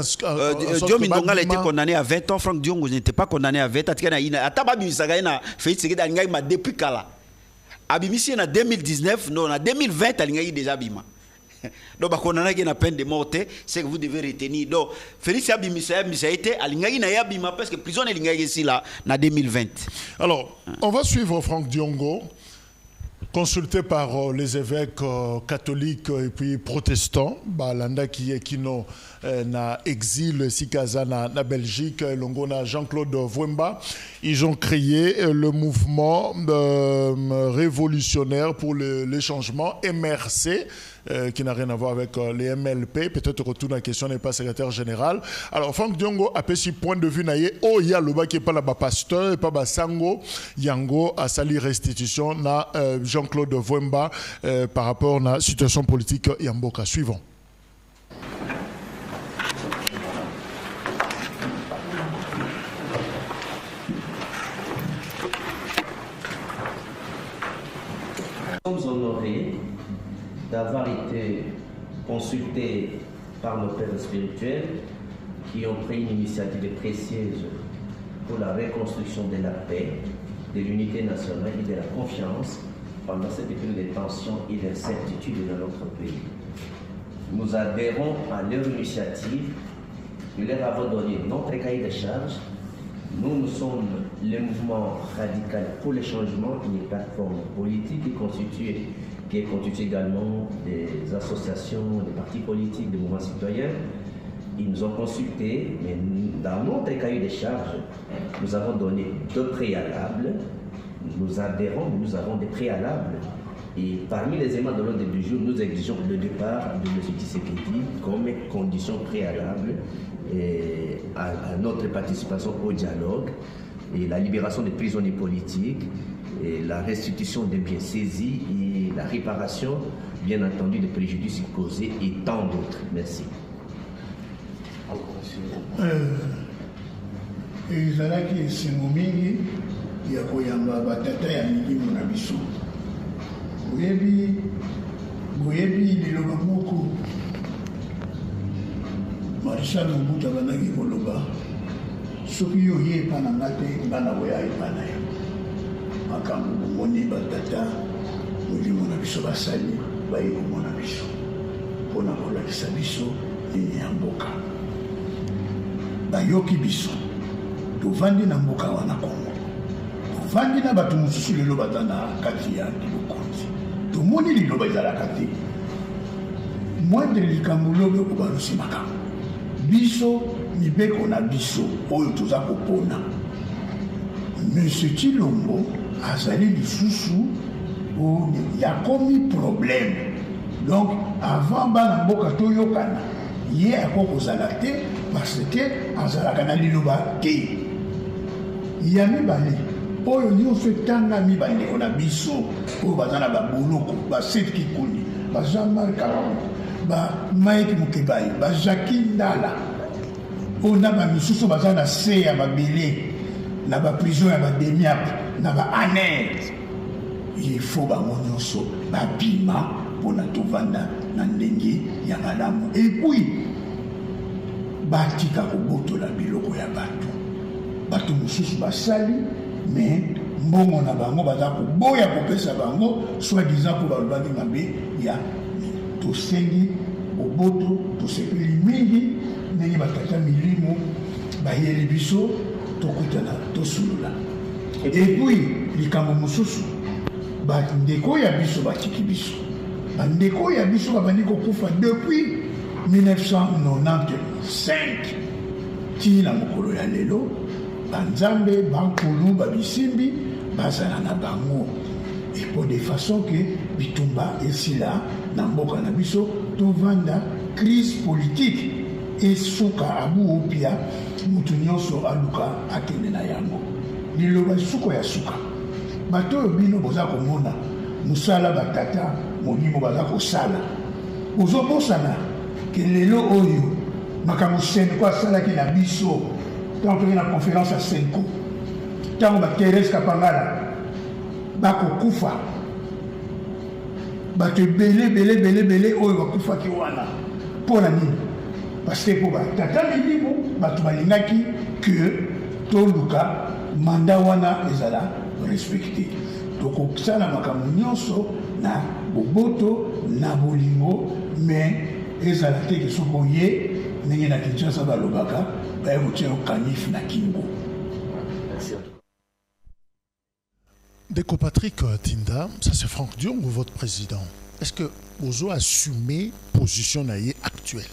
Dio Mindongala était condamné à 20 ans Frank Diongo n'était pas condamné à 20 ans ina ata babi misaka ina Félix Tshisekedi alingai ma depuis kala abimisi na 2019 non na 2020 alingai déjà bima. Donc, on a une peine de mort, c'est que vous devez retenir. Donc, Félix Abimisa été à l'Ingayabima parce que prison est ici là, en 2020. Alors, on va suivre Frank Diongo, consulté par les évêques catholiques et puis protestants, Balanda qui n'ont na exil Sikaza na Belgique, Longona Jean-Claude Vwemba. Ils ont créé le mouvement révolutionnaire pour les changements, MRC, qui n'a rien à voir avec les MLP. Peut-être retour la question n'est pas secrétaire général. Alors, Frank Diongo a fait ce point de vue. Oh, il y a le bas qui n'est pas là-bas pasteur, et pas bas Sango, Yango, a sali restitution na Jean-Claude Vwemba par rapport à la situation politique Yamboka. Suivant. Nous sommes honorés d'avoir été consultés par nos pères spirituels qui ont pris une initiative précieuse pour la reconstruction de la paix, de l'unité nationale et de la confiance pendant cette période de tension et d'incertitude dans notre pays. Nous adhérons à leur initiative, nous leur avons donné notre cahier de charges. Nous sommes le mouvement radical pour le changement, une plateforme politique qui est constituée également des associations, des partis politiques, des mouvements citoyens. Ils nous ont consultés, mais dans notre cahier de charges, nous avons donné deux préalables. Nous adhérons, mais nous avons des préalables. Et parmi les éléments de l'ordre du jour, nous exigeons le départ de M. Tshisekedi comme condition préalable à notre participation au dialogue, et la libération des prisonniers politiques, et la restitution des biens saisis et la réparation, bien entendu, des préjudices causés et tant d'autres. Merci. ezalaki esengo mingi ya koyamba batata ya milimo na biso boyebi liloba moko Marshal Mobutu abandaki koloba soki oye epa na nga te nga na koya epa na yo makambo bomoni batata milimo na biso basali baye komona biso mpona kolakisa biso nini ya mboka bayoki biso tovandi na mboka wana Kongo tovandi na bato mosusu lelo baza na kati ya bokonzi tomoni liloba ezalaka te moindre likambo lobi okobalusi makambo biso mibeko na biso oyo toza kopona Monsieur Tshilombo azali lisusu yakomi problème donc avant bana mboka toyokana ye akokozala te parce que azalaka na liloba te ya mibale oyo nyonso etangami bandeko na biso oyo baza na baboloko baseti kikuni bajean-marc Kalongo bamaiki mokebai bajaki ndala oyo na bamisusu baza na se ya babele na baprison ya bademiap na baaner il faut bango nyonso babima mpona tovanda na ndenge ya malamu epuis batika kobotola biloko ya bato mosusu basali mais mbongo na bango baza koboya kopesa bango soi-disant mpo balobaki mabe ya tosengi boboto tosepeli mingi ndenge batata milimo bayeli biso tokutana tosolola epuis likambo mosusu bandeko ya biso batiki biso bandeko ya biso babandi kokufa depuis 1995 tina mokolo ya lelo banzambe bankulu babisimbi bazala na bango epo de façon ke bitumba esila na mboka na biso tovanda crise politique esuka abu opia mutu nyonso aluka akende na yango liloba suko ya suka bato oyo bino boza komona mosala batata molimo baza kosala bozobosana ke lelo oyo makambo senko asalaki na biso ntango toki na conférence ya senko ntango baterese kapangala bakokufa bato ebele oyo bakufaki wana mpo na nini parce que mpo batata milimo bato balingaki ke toluka manda wana ezala respecté tokosala makambo nyonso na boboto na bolingo mais ezala te ke soki oye ndenge na Kinshasa balobaka baye kotia yo kanif na kingo. Déco Patrick Tinda, ça c'est Franck Dion, votre président. Est-ce que vous avez assumé position actuelle?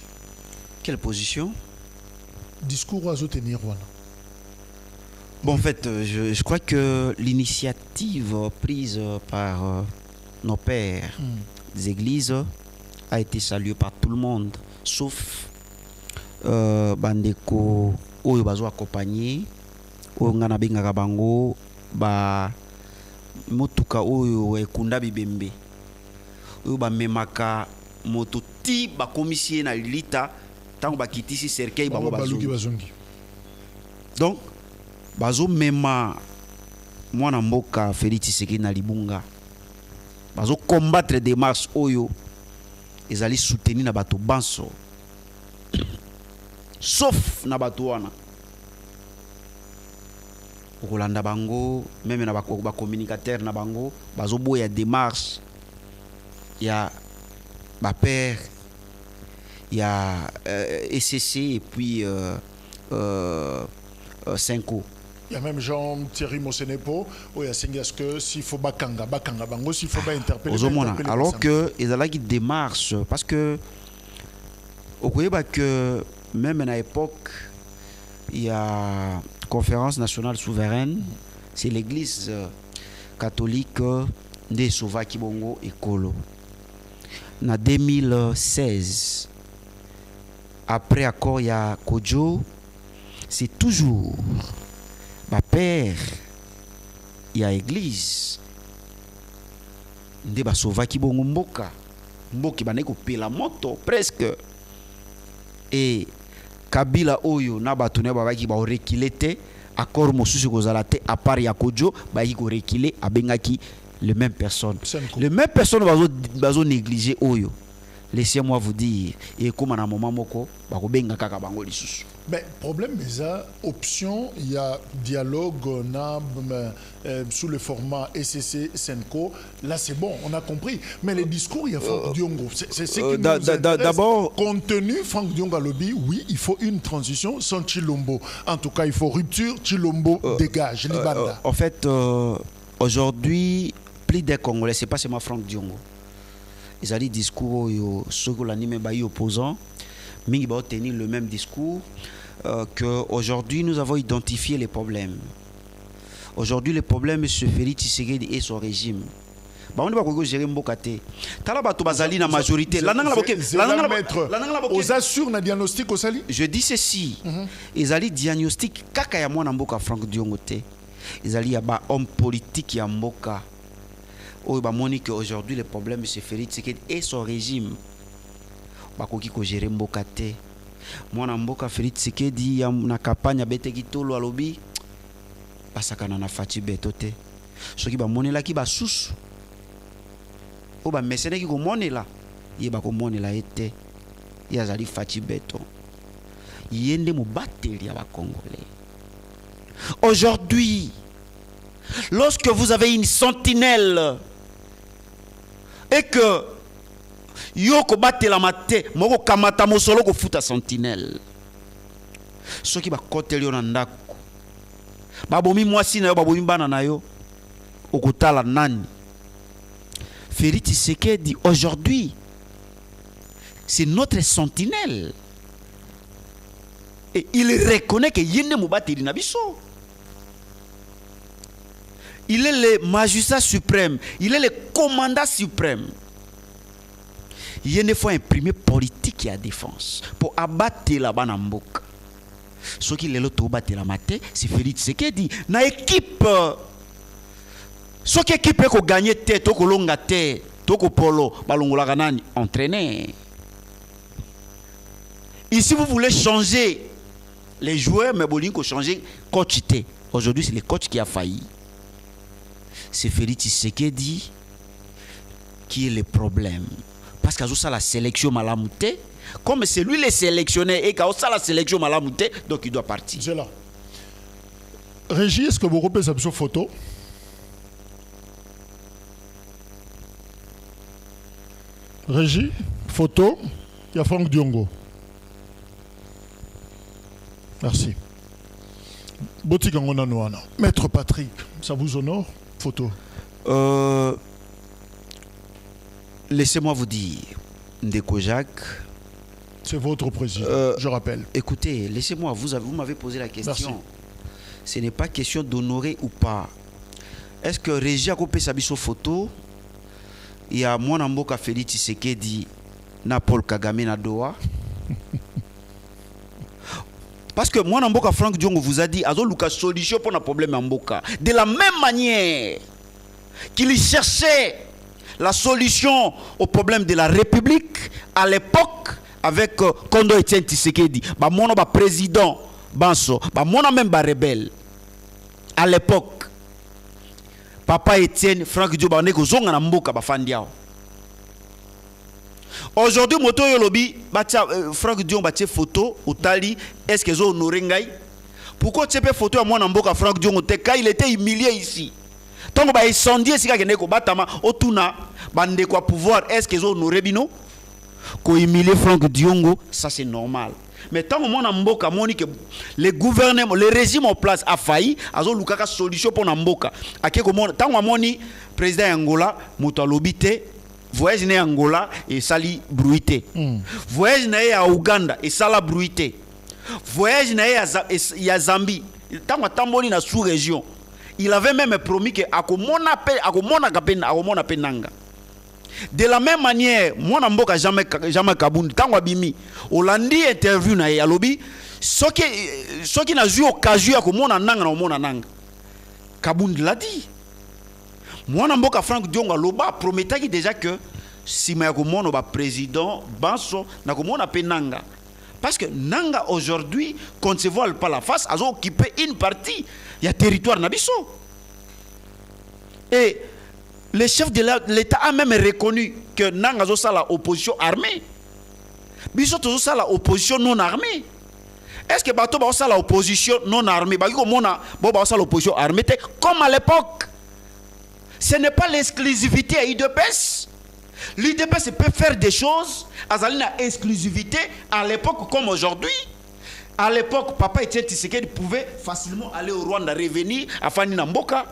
Quelle position? Discours à tenir voilà. Bon, en fait, je crois que l'initiative prise par nos pères des églises a été saluée par tout le monde, sauf bandeko oyo bazo accompagner oyo ngana bengaka bango ba motuka oyo ekunda bibembe oyo bamemaka moto ti bakomisie na lilita tango bakitisi cercueil bango bazongi. Donc bazo mema mwana mboka Félix Tshisekedi na libunga bazo combattre des marches oyo ezali soutenir na bato banso sauf na bato wana Rolanda bango même na ba communicateur na bango bazo boya démarche ya ba père ya ECC et puis Senko. Il y a même Jean-Thierry Mosenepo où il y a que s'il faut bakanga bango s'il faut pas interpeller alors que ils ont qui démarche parce que au Koyeba que même à l'époque il y a conférence nationale souveraine, c'est l'église catholique nde sauvaki bongo ekolo. Na 2016, après accord ya Kodjo, c'est toujours ma père ya église nde ba sauvaki bongo mboka. Mboki bane ko pela moto presque. Et Kabila oyo na bato ne babaki ba rekile te accord mosusu kozala te à part ya Kodjo ba yi ko rekile abengaki les mêmes personnes. Les mêmes personnes bazo négliger oyo. Laissez-moi vous dire et comme à un moment moko ba ko benga kaka bango lisusu. Mais problème déjà option il y a dialogue sous le format SCC Senko là c'est bon on a compris mais les discours il y a Franck Diongo c'est ce qui nous intéresse. D'abord contenu Franck Diongo lobby oui il faut une transition sans Chilombo en tout cas il faut rupture Chilombo dégage Libanda. En fait aujourd'hui plus des Congolais c'est pas seulement Franck Diongo. Ils ont dit discours ceux qui l'animent baï opposants mais ils vont tenir le même discours qu'aujourd'hui nous avons identifié les problèmes. Aujourd'hui le problème c'est Félix Tshisekedi et son régime. Bah on ne va pas gérer Mbokate. Tala bato bazali na majorité. Aux assure na diagnostic au sali. Je dis ceci. Ils allaient diagnostic kaka ya mwana mboka Franck Diongo te. Ils allaient ya ba homme politique ya mboka. Oh ba moni que aujourd'hui le problème c'est Félix Tshisekedi et son régime. Bakoki ko gérer mboka te. Mwana mboka Félix Tshisekedi ya na campagne beteki tolo alobi basakana na fati beto te. Soki ba monela ki ba susu. O ba mesene ki ko monela. Ye ba ko monela ete. Ya zali fati beto. Yende mo bateli ya ba Congolais. Aujourd'hui, lorsque vous avez une sentinelle et que yoko batela mate moko kamata mosolo ko futa sentinelle soki ba koteli yo na ndako babomi mwasi na yo babomi bana na yo okotala nani. Félix Tshisekedi aujourd'hui c'est notre sentinelle et il reconnaît que yende mo bateli na biso. Il est le magistrat suprême, il est le commandant suprême. Il y a une fois imprimé politique et à défense pour abattre la banamboka. Ce qui est l'autre battre la matin, c'est Félix Tshisekedi. Na équipe, ce qui équipe ko gagner tête, to ko longa tête, to ko polo, balongola kanani entraîner. Ici vous voulez changer les joueurs, mais vous ko changer coach. Aujourd'hui c'est le coach qui a failli. C'est Félix Tshisekedi qui est le problème. Parce qu'il a la sélection malamouté. Comme c'est lui le sélectionné et qu'il a la sélection malamouté, donc il doit partir. C'est là. Régis, est-ce que vous repérez cette photo? Régis, photo, il y a Franck Diongo. Merci. Maître Patrick, ça vous honore? Photo. Laissez-moi vous dire, Ndeko Jacques. C'est votre président, je rappelle. Écoutez, laissez-moi, vous m'avez posé la question. Merci. Ce n'est pas question d'honorer ou pas. Est-ce que Régis a coupé sa photo? Il y a mon amboka Félix Tshisekedi na Paul Kagame na Doha. Parce que mon amboka Franck Diongo vous a dit azo luka solution pour un problème amboka. De la même manière qu'il cherchait la solution au problème de la République à l'époque avec Kondo Etienne Tshisekedi, bah mon président Banso, bah mon même rebelle à l'époque. Papa Etienne Franck Diongo ba neko zonga na mboka ba fandiao. Aujourd'hui moto yo lobi batia Franck Diongo batie photo otali est-ce que zo honoré ngai? Pourquoi tu fais photo à moi na mboka Franck Diongo te quand il était humilié ici? Tant ba incendier sika kende ko batama otuna bande quoi pouvoir est-ce que zo honoré bino? Ko humilier Franck Diongo ça c'est normal. Mais tant que mon mboka moni que le gouvernement le régime en place a failli azo lukaka solution pour na mboka. Akeko mon tant que moni président Angola moto lobité voyage né Angola et sali bruité. Voyage né à Ouganda et sala bruité. Voyage né à Zambie. Tant que tamboli na sous-région il avait même promis que akomona penanga. De la même manière, moi n'amboka jamais Kabundi tango abimi Olandi interview na yalobi soki na zu occasion ya komona nanga na omona nanga. Kabundi l'a dit. Moi n'amboka Franck Diongo loba prometaki déjà que si ma komona ba président Banso na komona penanga. Parce que nanga aujourd'hui qu'on ne se voile pas la face, a occupé une partie du territoire nabiso. Et le chef de l'État a même reconnu que nanga zo sala opposition armée. Biso to sala opposition non armée. Est-ce que bato ba sala opposition non armée? Ba ko mona bo ba sala opposition armée comme à l'époque. Ce n'est pas l'exclusivité à l'UDPS. L'UDPS peut faire des choses à une exclusivité à l'époque comme aujourd'hui. À l'époque, Papa Etienne Tshisekedi pouvait facilement aller au Rwanda, revenir à Fani Namboka,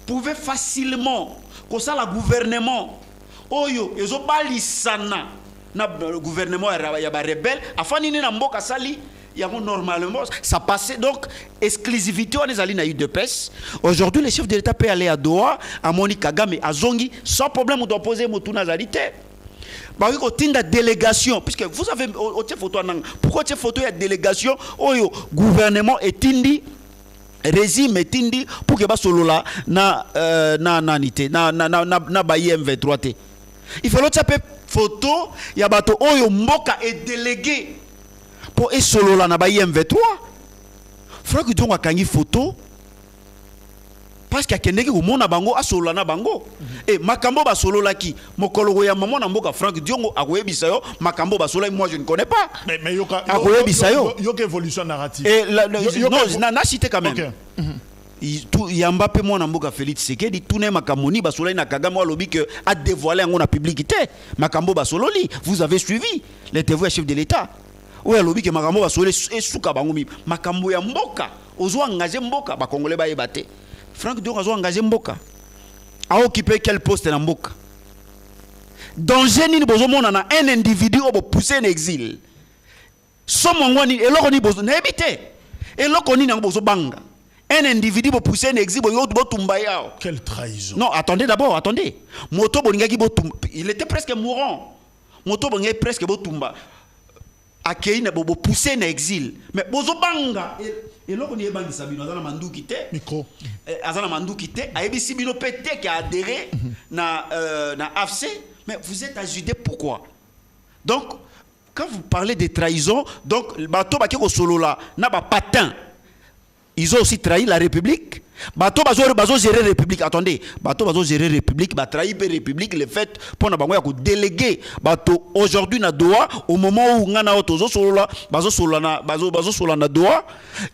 pouvait facilement, comme ça, le gouvernement, Oyo, ils ont balisana, le gouvernement est rebelle, à Fani Namboka, Sali, normalement, ça passait donc exclusivité on est allé à UDPS. Aujourd'hui, le chef de l'État peut aller à Doha, à Moni Kagame, à Zongi, sans problème, on doit poser Motuna Zalité. Bah oui, il y a une délégation, puisque vous avez photo, pourquoi cette photo il y a délégation, gouvernement est indi, régime est indi, pour que bas solo là, na bayi M23. Il faut l'autre photo, il y a bateau, Mboka est délégué. Pour et solo la na ba M23 Franck Diongo a kangi photo parce qu'il y a quelqu'un qui mona bango a solo na bango et makambo ba solo la ki mokolo ya maman na mboka Franck Diongo a koyebisa yo makambo ba solo moi je ne connais pas mais yoka yoka évolution narrative et non na cité quand même okay. Il y a Mbappé moi na mboka Félix Tshisekedi tourner makamoni ba solo na Kagame lobi que a dévoilé en la publicité makambo ba solo li vous avez suivi l'interview chef de l'État. Oui, lobi que makambo ba sole esuka bangomi makambo ya mboka ozo engagé mboka ba congolais ba yebate Franck Diongo ozo engagé mboka a occupé quel poste na mboka danger ni bozo mona na un individu obo pousser en exil somo ngoni eloko ni bozo na ebité eloko ni na bozo banga un individu bo pousser en exil bo yo tumba yao quelle trahison. Non, attendez d'abord, attendez. Moto boningaki bo tumba il était presque mourant. Moto boningaki presque bo tumba accueilli na bobo poussé na exil mais bozo banga et loko ni bangi sabino azana mandu kité micro azana mandu kité ayebi sibino pété qui a adhéré na AFC mais vous êtes ajudé pourquoi donc quand vous parlez de trahison donc bato ba kiko solo là na ba patin ils ont aussi trahi la République. Bato bazo gérer la République. Attendez, bato bazo gérer la République, ba trahi la République, le fait pour na bango ya ko déléguer bato aujourd'hui na Doha au moment où ngana otozo solo là, bazo solo na Doha,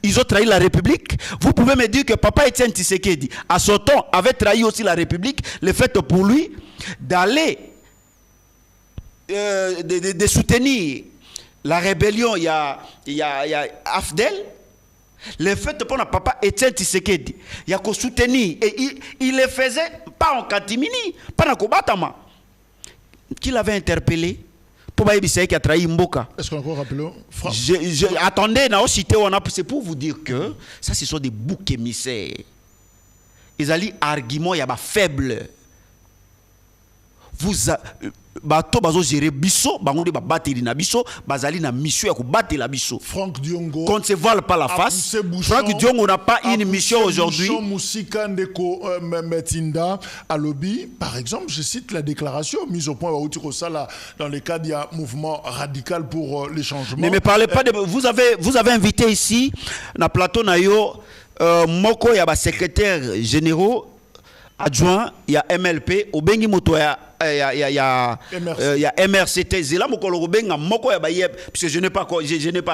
ils ont trahi la République. Vous pouvez me dire que Papa Etienne Tshisekedi à son temps avait trahi aussi la République, le fait pour lui d'aller de soutenir la rébellion, il y a Afdel. Le fait pour le papa Etienne Tshisekedi, il y a qu'à soutenir et il le faisait pas en catimini, pas dans Kobatama. Qui l'avait interpellé pour Baïbissaï qui a trahi Mboka. Est-ce qu'on a encore rappelé attendez, c'est pour vous dire que ça, ce sont des boucs émissaires. Ils ont dit argument, il y a des faibles. Vous bato bazo gérer biso bango de battre na biso bazali na mission ya ko battre la biso. Franck Diongo qu'on ne se voile pas la face. Franck Diongo n'a pas une mission aujourd'hui. Musika Ndeko Metinda à lobby par exemple, je cite la déclaration mise au point à Outirosala dans le cadre du mouvement radical pour les changements. Ne me parlez pas de vous avez invité ici na plateau na yo moko ya ba secrétaire généraux adjoint il y a MLP au bengi moto ya MRCT zela mokolo benga moko ya bayeb parce que je n'ai pas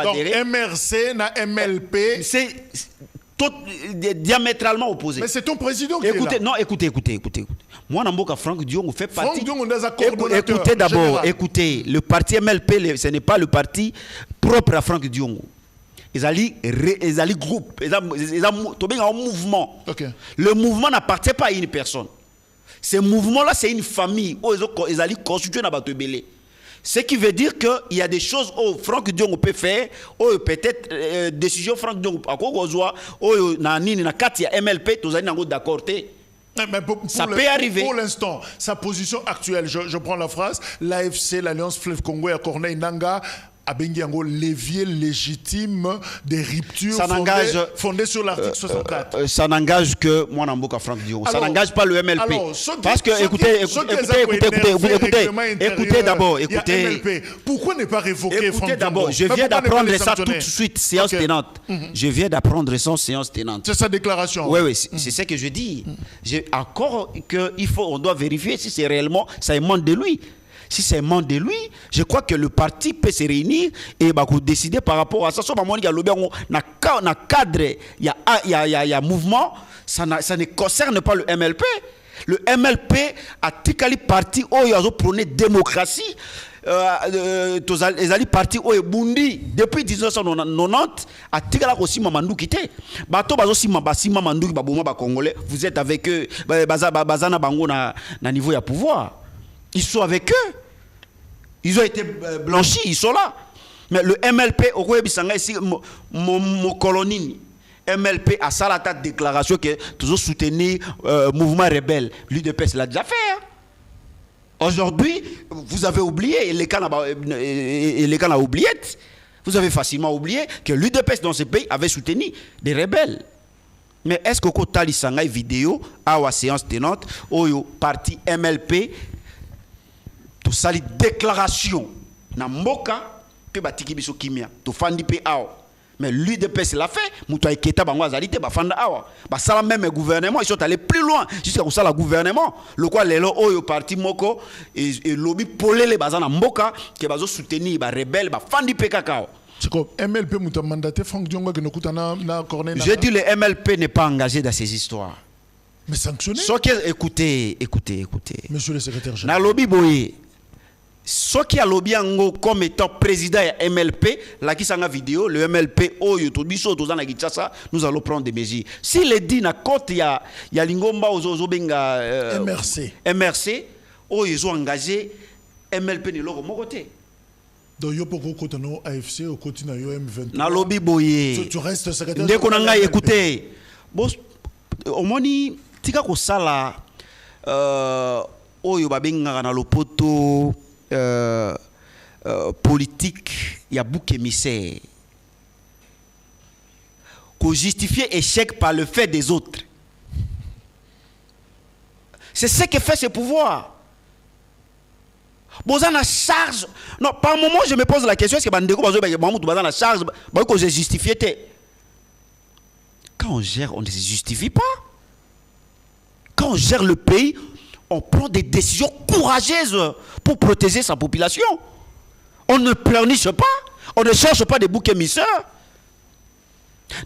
adhéré. MRC na MLP c'est tout diamétralement opposé. Mais c'est ton président qui écoutez, est là. Non, écoutez. Moi Namboka Franck Diongo fait partie. Écoutez d'abord, écoutez, le parti MLP ce n'est pas le parti propre à Franck Diongo. Ils allaient groupe, ils allaient un mouvement. Okay. Le mouvement n'appartient pas à une personne. Ce mouvement-là, c'est une famille. Ils allaient constituer dans Bato Belé. Ce qui veut dire qu'il y a des choses où Franck Diongo peut faire, où peut-être décision Franck Diongo à quoi où na MLP, tous allons d'accord. Mais ça peut arriver. Pour l'instant, sa position actuelle, je prends la phrase, l'AFC, l'Alliance Fleuve Congo et Corneille Nanga a un levier légitime des ruptures fondées sur l'article 64. Ça n'engage que moi Namboka Franck Diongo. Ça n'engage pas le MLP. Parce que écoutez d'abord, écoutez. Pourquoi ne pas révoquer Franck Diongo? D'abord, je viens d'apprendre ça tout de suite, séance tenante. Je viens d'apprendre ça, séance tenante. C'est sa déclaration. Oui, c'est ce que je dis. Encore on doit vérifier si c'est réellement, ça émane de lui. Si c'est un de lui, je crois que le parti peut se réunir et décider par rapport à ça. Sauf il y a le cadre, il y a mouvement, ça ne concerne pas le MLP. Le MLP a ticali parti où il a prôné démocratie. Les parti où Bundi depuis 1990 a ticali aussi Mamandou quitté. Bato bazo si Mamandou baboma ba congolais, vous êtes avec eux, bazana bango na niveau ya pouvoir. Ils sont avec eux. Ils ont été blanchis, ils sont là. Mais le MLP, au Rwanda, ici, mon colonie, MLP a ça la déclaration que toujours soutenir mouvement rebelle. L'UDPS l'a déjà fait. Hein. Aujourd'hui, vous avez oublié, et les cas ont oublié. Vous avez facilement oublié que l'UDPS dans ce pays avait soutenu des rebelles. Mais est-ce que quand tu as une vidéo à la séance tenante, au parti MLP, to sali déclaration na mboka pe batiki biso kimia to fandi pe awa mais l'UDPS l'a fait muto eketa bango azali te ba fanda awa ba sala même gouvernement ils sont allés plus loin jusqu'à ko sala gouvernement le quoi lelo oyo parti moko et lobby polele bazana mboka ke bazo soutenir ba rebelle ba fandi pe kakao. C'est comme MLP muto mandaté Franck Diongo que nokutana na Corneille. Je dis le MLP n'est pas engagé dans ces histoires. Mais sanctionné. Écoutez. Monsieur le secrétaire général. Na lobby boye. Ce qui a lobby comme étant président de MLP, la qui s'en a vidéo, le MLP, nous allons prendre des mesures. S'il est dit, il y a Lingomba, MRC, ils ont engagé MLP de l'autre côté. Donc, il y a AFC, au côté de M23. Na lobby boye. Tu restes secrétaire général. Écoutez, au moins, tika ko sala, oyo babenga na lopoto. Politique, il y a bouc émissaire. Qu'on justifie échec par le fait des autres. C'est ce que fait ce pouvoir. Bon, on a charge. Non, par moment, je me pose la question est-ce que Bandeko a la charge que je justifie. Quand on gère, on ne se justifie pas. Quand on gère le pays, on prend des décisions courageuses pour protéger sa population. On ne pleurniche pas, on ne cherche pas des boucs émissaires.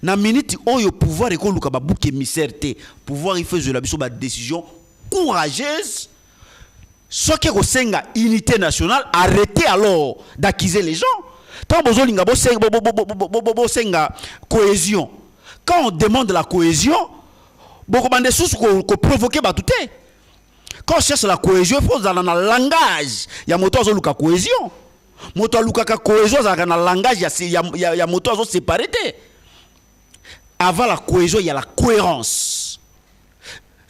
Na minute où le pouvoir est comme le bouc émissaire, pouvoir il fait la décision courageuse. Ce qui est une unité nationale, arrêtez alors d'accuser les gens. Tant que cohésion. Quand on demande la cohésion, beaucoup de choses qu'on provoque tout. Quand on cherche la cohésion, il faut dans le langage. Il y a moto azo luka cohésion. Moto luka cohésion dans le langage, il y a moto azo séparé. Avant la cohésion, il y a la cohérence.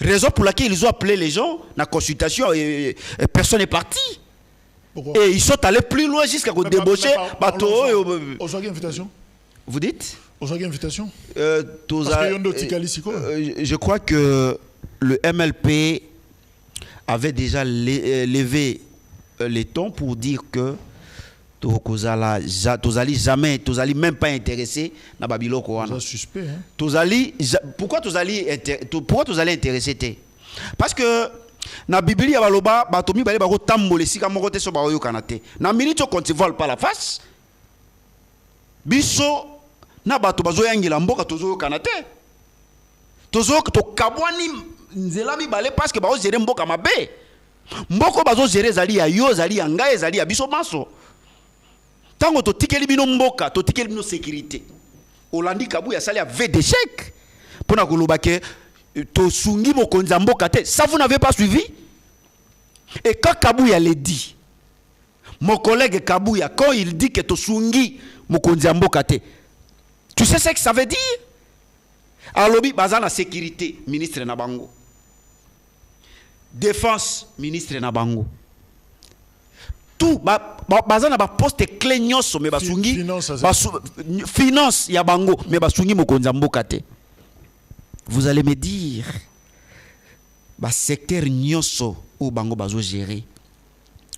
Raison pour laquelle ils ont appelé les gens la consultation et personne n'est parti. Pourquoi? Et ils sont allés plus loin jusqu'à débaucher bateau. Invitation. Vous dites? Invitation. Je crois que le MLP avait déjà levé les tons pour dire que Tozali jamais, Tozali même pas intéressé na Babiloko. C'est suspect. Hein? Pourquoi Tozali intéressé? Parce que na Bible ya baloba batomi bale bako tambole sika moko te so ba oyo kanate. Na minute quand tu voles pas la face. Biso na bato bazo yangila mboka tozo kanate. Tozo to kabwani nzela mibale parce que bazo gérer mboka mabe. Mboko bazo gérer zali ya yo zali ya ngai zali ya biso maso. Tango to tikeli bino mboka to tikeli bino sécurité. Olandi kabu ya sali ya ve d'échec. Pona koloba ke to sungi mokonza mboka te. Ça vous n'avez pas suivi? Et quand Kabouya l'a dit, Mon collègue Kabouya, quand il dit que Tosungi Mokonzi Mboka te, tu sais ce que ça veut dire? Alobi baza la sécurité, ministre Nabango. Défense, ministre Nabango. Tout baza na ba poste clé nyonso mais basungi finance ya bango mais basungi Mokonzi Mboka te. Vous allez me dire ba secteur nyonso ou bango bazo gérer.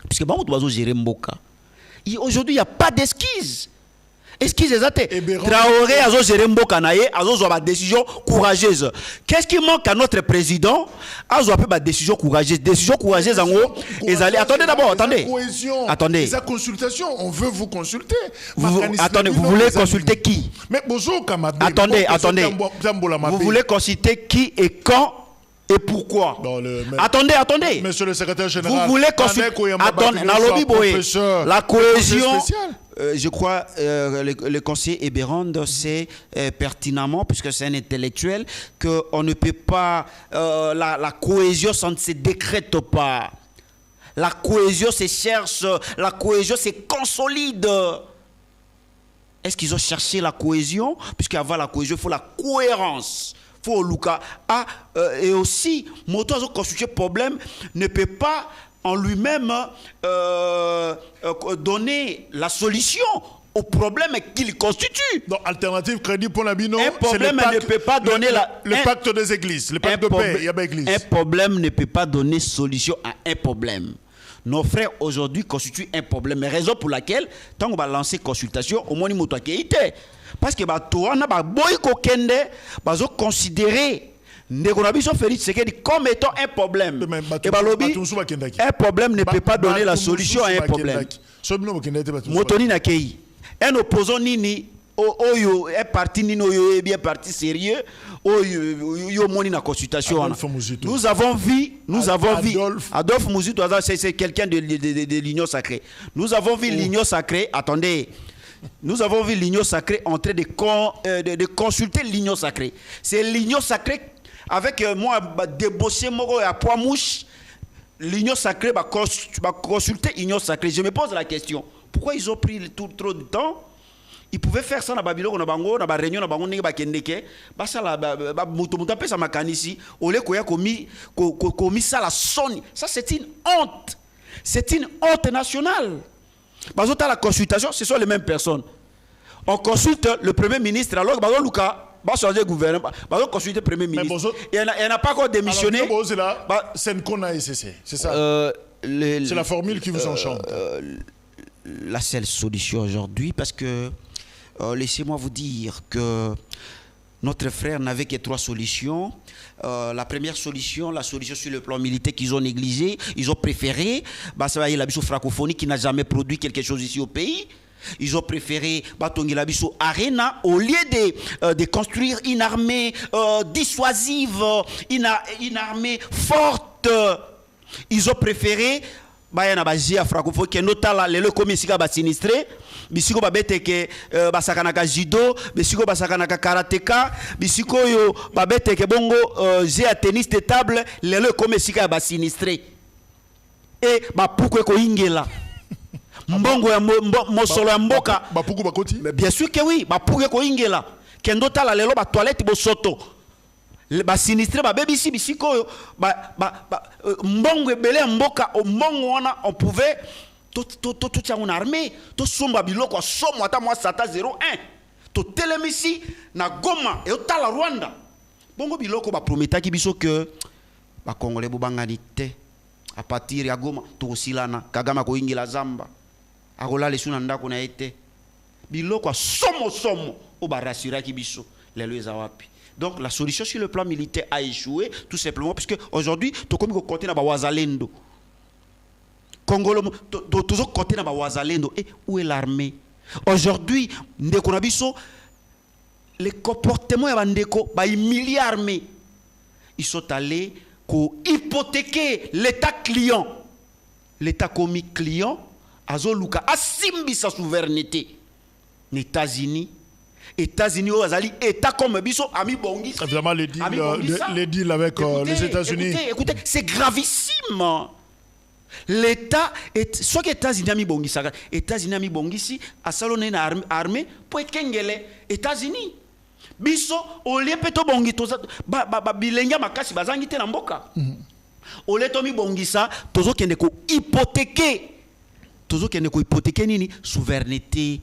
Puisque bango bazo gérer Mboka. Aujourd'hui il y a pas d'esquisse. Excusez-moi, Traoré a géré Mboka naye, a une décision courageuse. Qu'est-ce qui manque à notre président? A une décision courageuse. Décision courageuse en haut. Attendez d'abord, attendez. Attendez. Les consultations, on veut vous consulter. Attendez, vous voulez consulter qui? Mais bonjour, attendez. Vous voulez consulter qui et quand? Et pourquoi? Attendez. Monsieur le secrétaire général, vous voulez consulter? Attendez, la cohésion. Je crois le conseiller Eberand sait pertinemment, puisque c'est un intellectuel, qu'on ne peut pas. La cohésion, ça ne se décrète pas. La cohésion se cherche, la cohésion se consolide. Est-ce qu'ils ont cherché la cohésion? Puisqu'avant la cohésion, il faut la cohérence. Faut Luka. Et aussi, moto a constitué problème ne peut pas en lui-même donner la solution au problème qu'il constitue. Donc, alternative crédit pour la bino, un problème ne peut pas donner le pacte des églises, le pacte de paix, il y a pas église. Un problème ne peut pas donner solution à un problème. Nos frères aujourd'hui constituent un problème. Mais raison pour laquelle, tant qu'on va lancer consultation, au moins il faut parce que toi, on a boy kokende, bazo considérer comme étant un problème. Et un problème ne peut pas donner la solution à un problème. Motoni na kei. Un opposant nini oyo un parti nini oyo bien parti sérieux oyo moni na consultation. Nous avons vu Adolphe Mouzito, c'est quelqu'un de l'Union sacrée. Nous avons vu l'Union sacrée. Attendez. Nous avons vu l'Union sacrée en train de consulter l'Union sacrée. C'est l'Union sacrée avec moi débauché moko à poids mouche. L'Union sacrée va consulter l'Union sacrée. Je me pose la question, pourquoi ils ont pris trop de temps? Ils pouvaient faire ça dans Babylone, dans Bango, dans la réunion, dans Bango, dans Kendeke. Ça c'est une honte. C'est une honte nationale. La consultation, ce sont les mêmes personnes. On consulte le Premier ministre, alors que Luka va changer le gouvernement, va consulter le Premier ministre. Et elle n'a pas encore démissionné. C'est ça. C'est la formule qui vous enchante. La seule solution aujourd'hui, parce que laissez-moi vous dire que notre frère n'avait que 3 solutions. La première solution, la solution sur le plan militaire qu'ils ont négligé, ils ont préféré, la francophonie qui n'a jamais produit quelque chose ici au pays. Ils ont préféré Batongilabiso Arena au lieu de construire une armée dissuasive, une armée forte. Ils ont préféré à francophonie qui est notamment le commissaire sinistré. Bisiko babeteke basakanaka judo, bisiko basakanaka karateka, bisiko yo babeteke bongo jeu à tennis de table, le commissaire ba sinistré. Et ba pourquoi ko ingela. Mbongo ya mosolo ya mboka. Ba pourquoi bakoti? Bien sûr que oui, ba pourquoi ko ingela. Kendo tala lelo ba toilette bo soto. Ba sinistré ba bebisi bisiko mbongo ebele mboka mbongo wana on pouvait tout une armée, tout somba biloko somo ata moi sata 01. To telemisi na Goma et au la Rwanda. Bongo biloko ba prometaki biso que ba Congolais bo bangani te à partir ya Goma to silana Kagama ko ingila Zamba. Akola le suna ndako na ete. Biloko somo o ba rassuraki biso lelo ezawapi. Donc la solution sur le plan militaire a échoué tout simplement parce que aujourd'hui to komi ko côté na ba wazalendo. Congolo, toujours côté na ba wazalendo. Et où est l'armée? Aujourd'hui, ndeko na biso, les comportements ya bandeko ba humilier l'armée. Ils sont allés pour hypothéquer l'état client. L'état commis client, azoluka asimbi sa souveraineté. Les États-Unis azali état comme biso ami bongi. Évidemment les deals avec les États-Unis. Écoutez, c'est gravissime. L'État est soit que États-Unis a mis bongisi, États-Unis a mis bongisi, à salonner une armée pour être kengele États-Unis. Biso au lieu peto bongi toza bilenga makasi bazangi te na mboka. Au lieu to mi bongisa tozo kende ko hypothéquer nini souveraineté.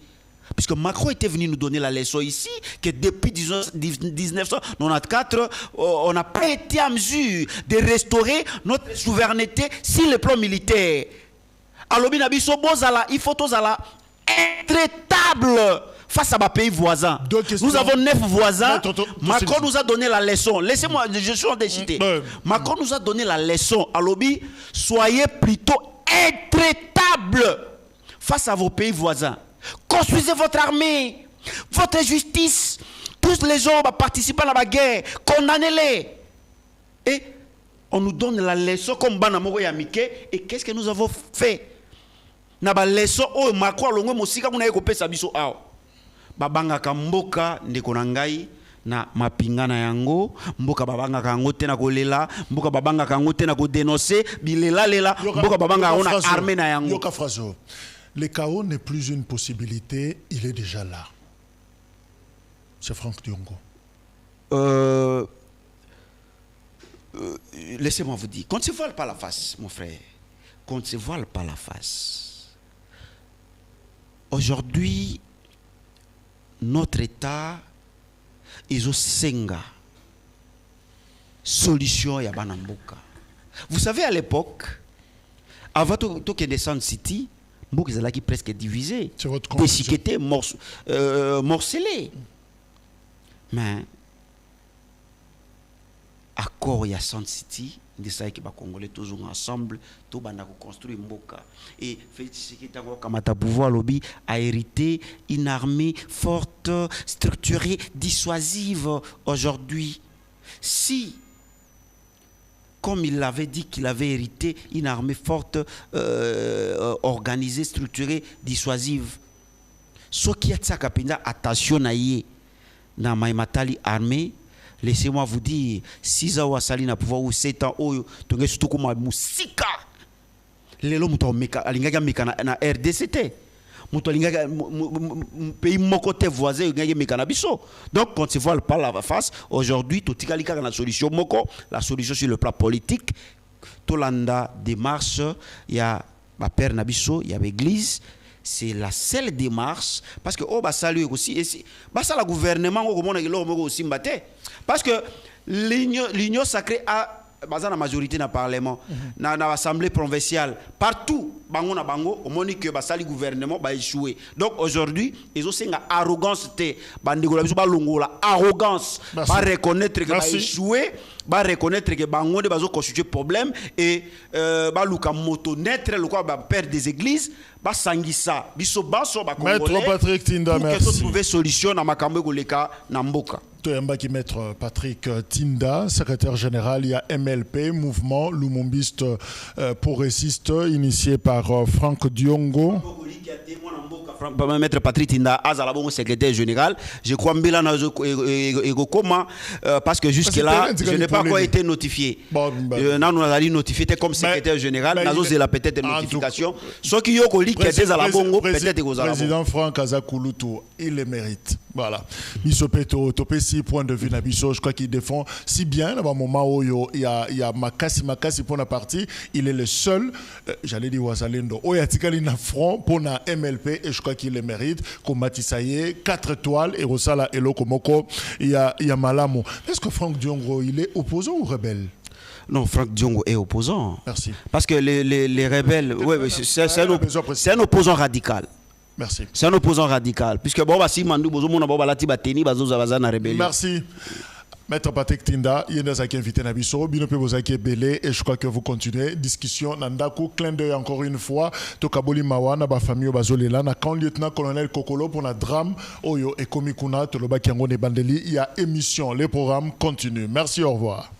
Puisque Macron était venu nous donner la leçon ici, que depuis 1994, on n'a pas été en mesure de restaurer notre souveraineté sur le plan militaire. Alors, il faut tous intraitable face à nos pays voisins. Nous avons 9 voisins. Macron nous a donné la leçon. Laissez-moi, je suis en train de citer. Macron nous a donné la leçon. Alors, soyez plutôt intraitable face à vos pays voisins. Construisez votre armée, votre justice. Tous les gens participant à la guerre, condamnez-les. Et on nous donne la leçon comme Banamoro Yamike. Et qu'est-ce que nous avons fait? Na ba leçon o Macron longo mosika muna ekope sabiso ao. Babanga kamboka ndeko na ngai na mapinga na yango, mboka babanga kango te na kolela, mboka babanga kango te na ko dénoncer, bilela lela, mboka babanga on a armée na yango. Yoka Frazo. Le chaos n'est plus une possibilité, il est déjà là. C'est Franck Diongo. Laissez-moi vous dire, qu'on ne se voile pas la face, mon frère. Qu'on ne se voile pas la face. Aujourd'hui, notre État est au Senga. Solution ya banamboka. Vous savez, à l'époque, avant tout que descendre City, Mbok est presque divisé, déchiqueté, morcelé. Mais, accord il y a Sun City, des ça qui va Congolais toujours ensemble, tout va construire Mboka. Et Félix Kamata pouvoir lobby a hérité une armée forte, structurée, dissuasive aujourd'hui. Si comme il l'avait dit qu'il avait hérité une armée forte, organisée, structurée, dissuasive. Ce qui est ça, attention à y dans Maïmatali armée, laissez-moi vous dire, 6 ans à na pouvoir ou 7 ans, tu es surtout comme Moussika. Les lots na RDCT. Pays mon côté voisin donc quand tu vois pas la face aujourd'hui tout la solution moko la solution sur le plan politique tout l'anda démarche il y a ma père nabiso il y a l'église c'est la seule démarche parce que oh bah salut aussi et ça le gouvernement aussi parce que l'union sacrée a la majorité dans le Parlement, dans l'Assemblée provinciale, partout, bango na bango, on dit que le gouvernement va échouer. Donc aujourd'hui, ils ont une arrogance, arrogance, va reconnaître que va échouer, va reconnaître que bango va constituer problème et va moto naître, va perdre des églises, va sangisa, biso baso ba congolais. Maître Patrick Tinda, merci. Pour trouver solution dans makambo goleka na mboka. Toyambaki Maître Patrick Tinda, secrétaire général, il y a MLP, mouvement Lumumbiste progressiste, initié par Franck Diongo. Maître Patrick Tinda, secrétaire général, je crois parce que jusque-là, je n'ai pas encore été notifié. Nous avons notifié comme secrétaire général, nous avons peut-être une notification. Ce qui est président Franck Azakulutu, il le mérite. Voilà. Misopeto, Topesi, point de vue Nabiso, je crois qu'il défend si bien. À un moment où il y a Makasi pour la partie, il est le seul, j'allais dire Wazalendo, où il y a Tikali na front pour la MLP et je crois qu'il le mérite. Comme Matisaye, 4 étoiles, et Rosala et Lokomoko, il y a Malamo. Est-ce que Franck Diongo, il est opposant ou rebelle? Non, Franck Diongo est opposant. Merci. Parce que les rebelles, c'est un opposant radical. Merci. C'est un opposant radical. Puisque bon, si Mandou Bozomo na rébellion. Merci. Maître Patrick Tinda, il y a des invités à Bisso, Binope Bozaki Belé, et je crois que vous continuez. Discussion, Nandaku, clin d'œil encore une fois. Tokaboli Mawa, na ba famille Bazolela, na quand lieutenant-colonel Kokolo pour la drame, Oyo et Komikuna, Toloba Kiango Nebandeli, il y a émission, les programmes continuent. Merci, au revoir.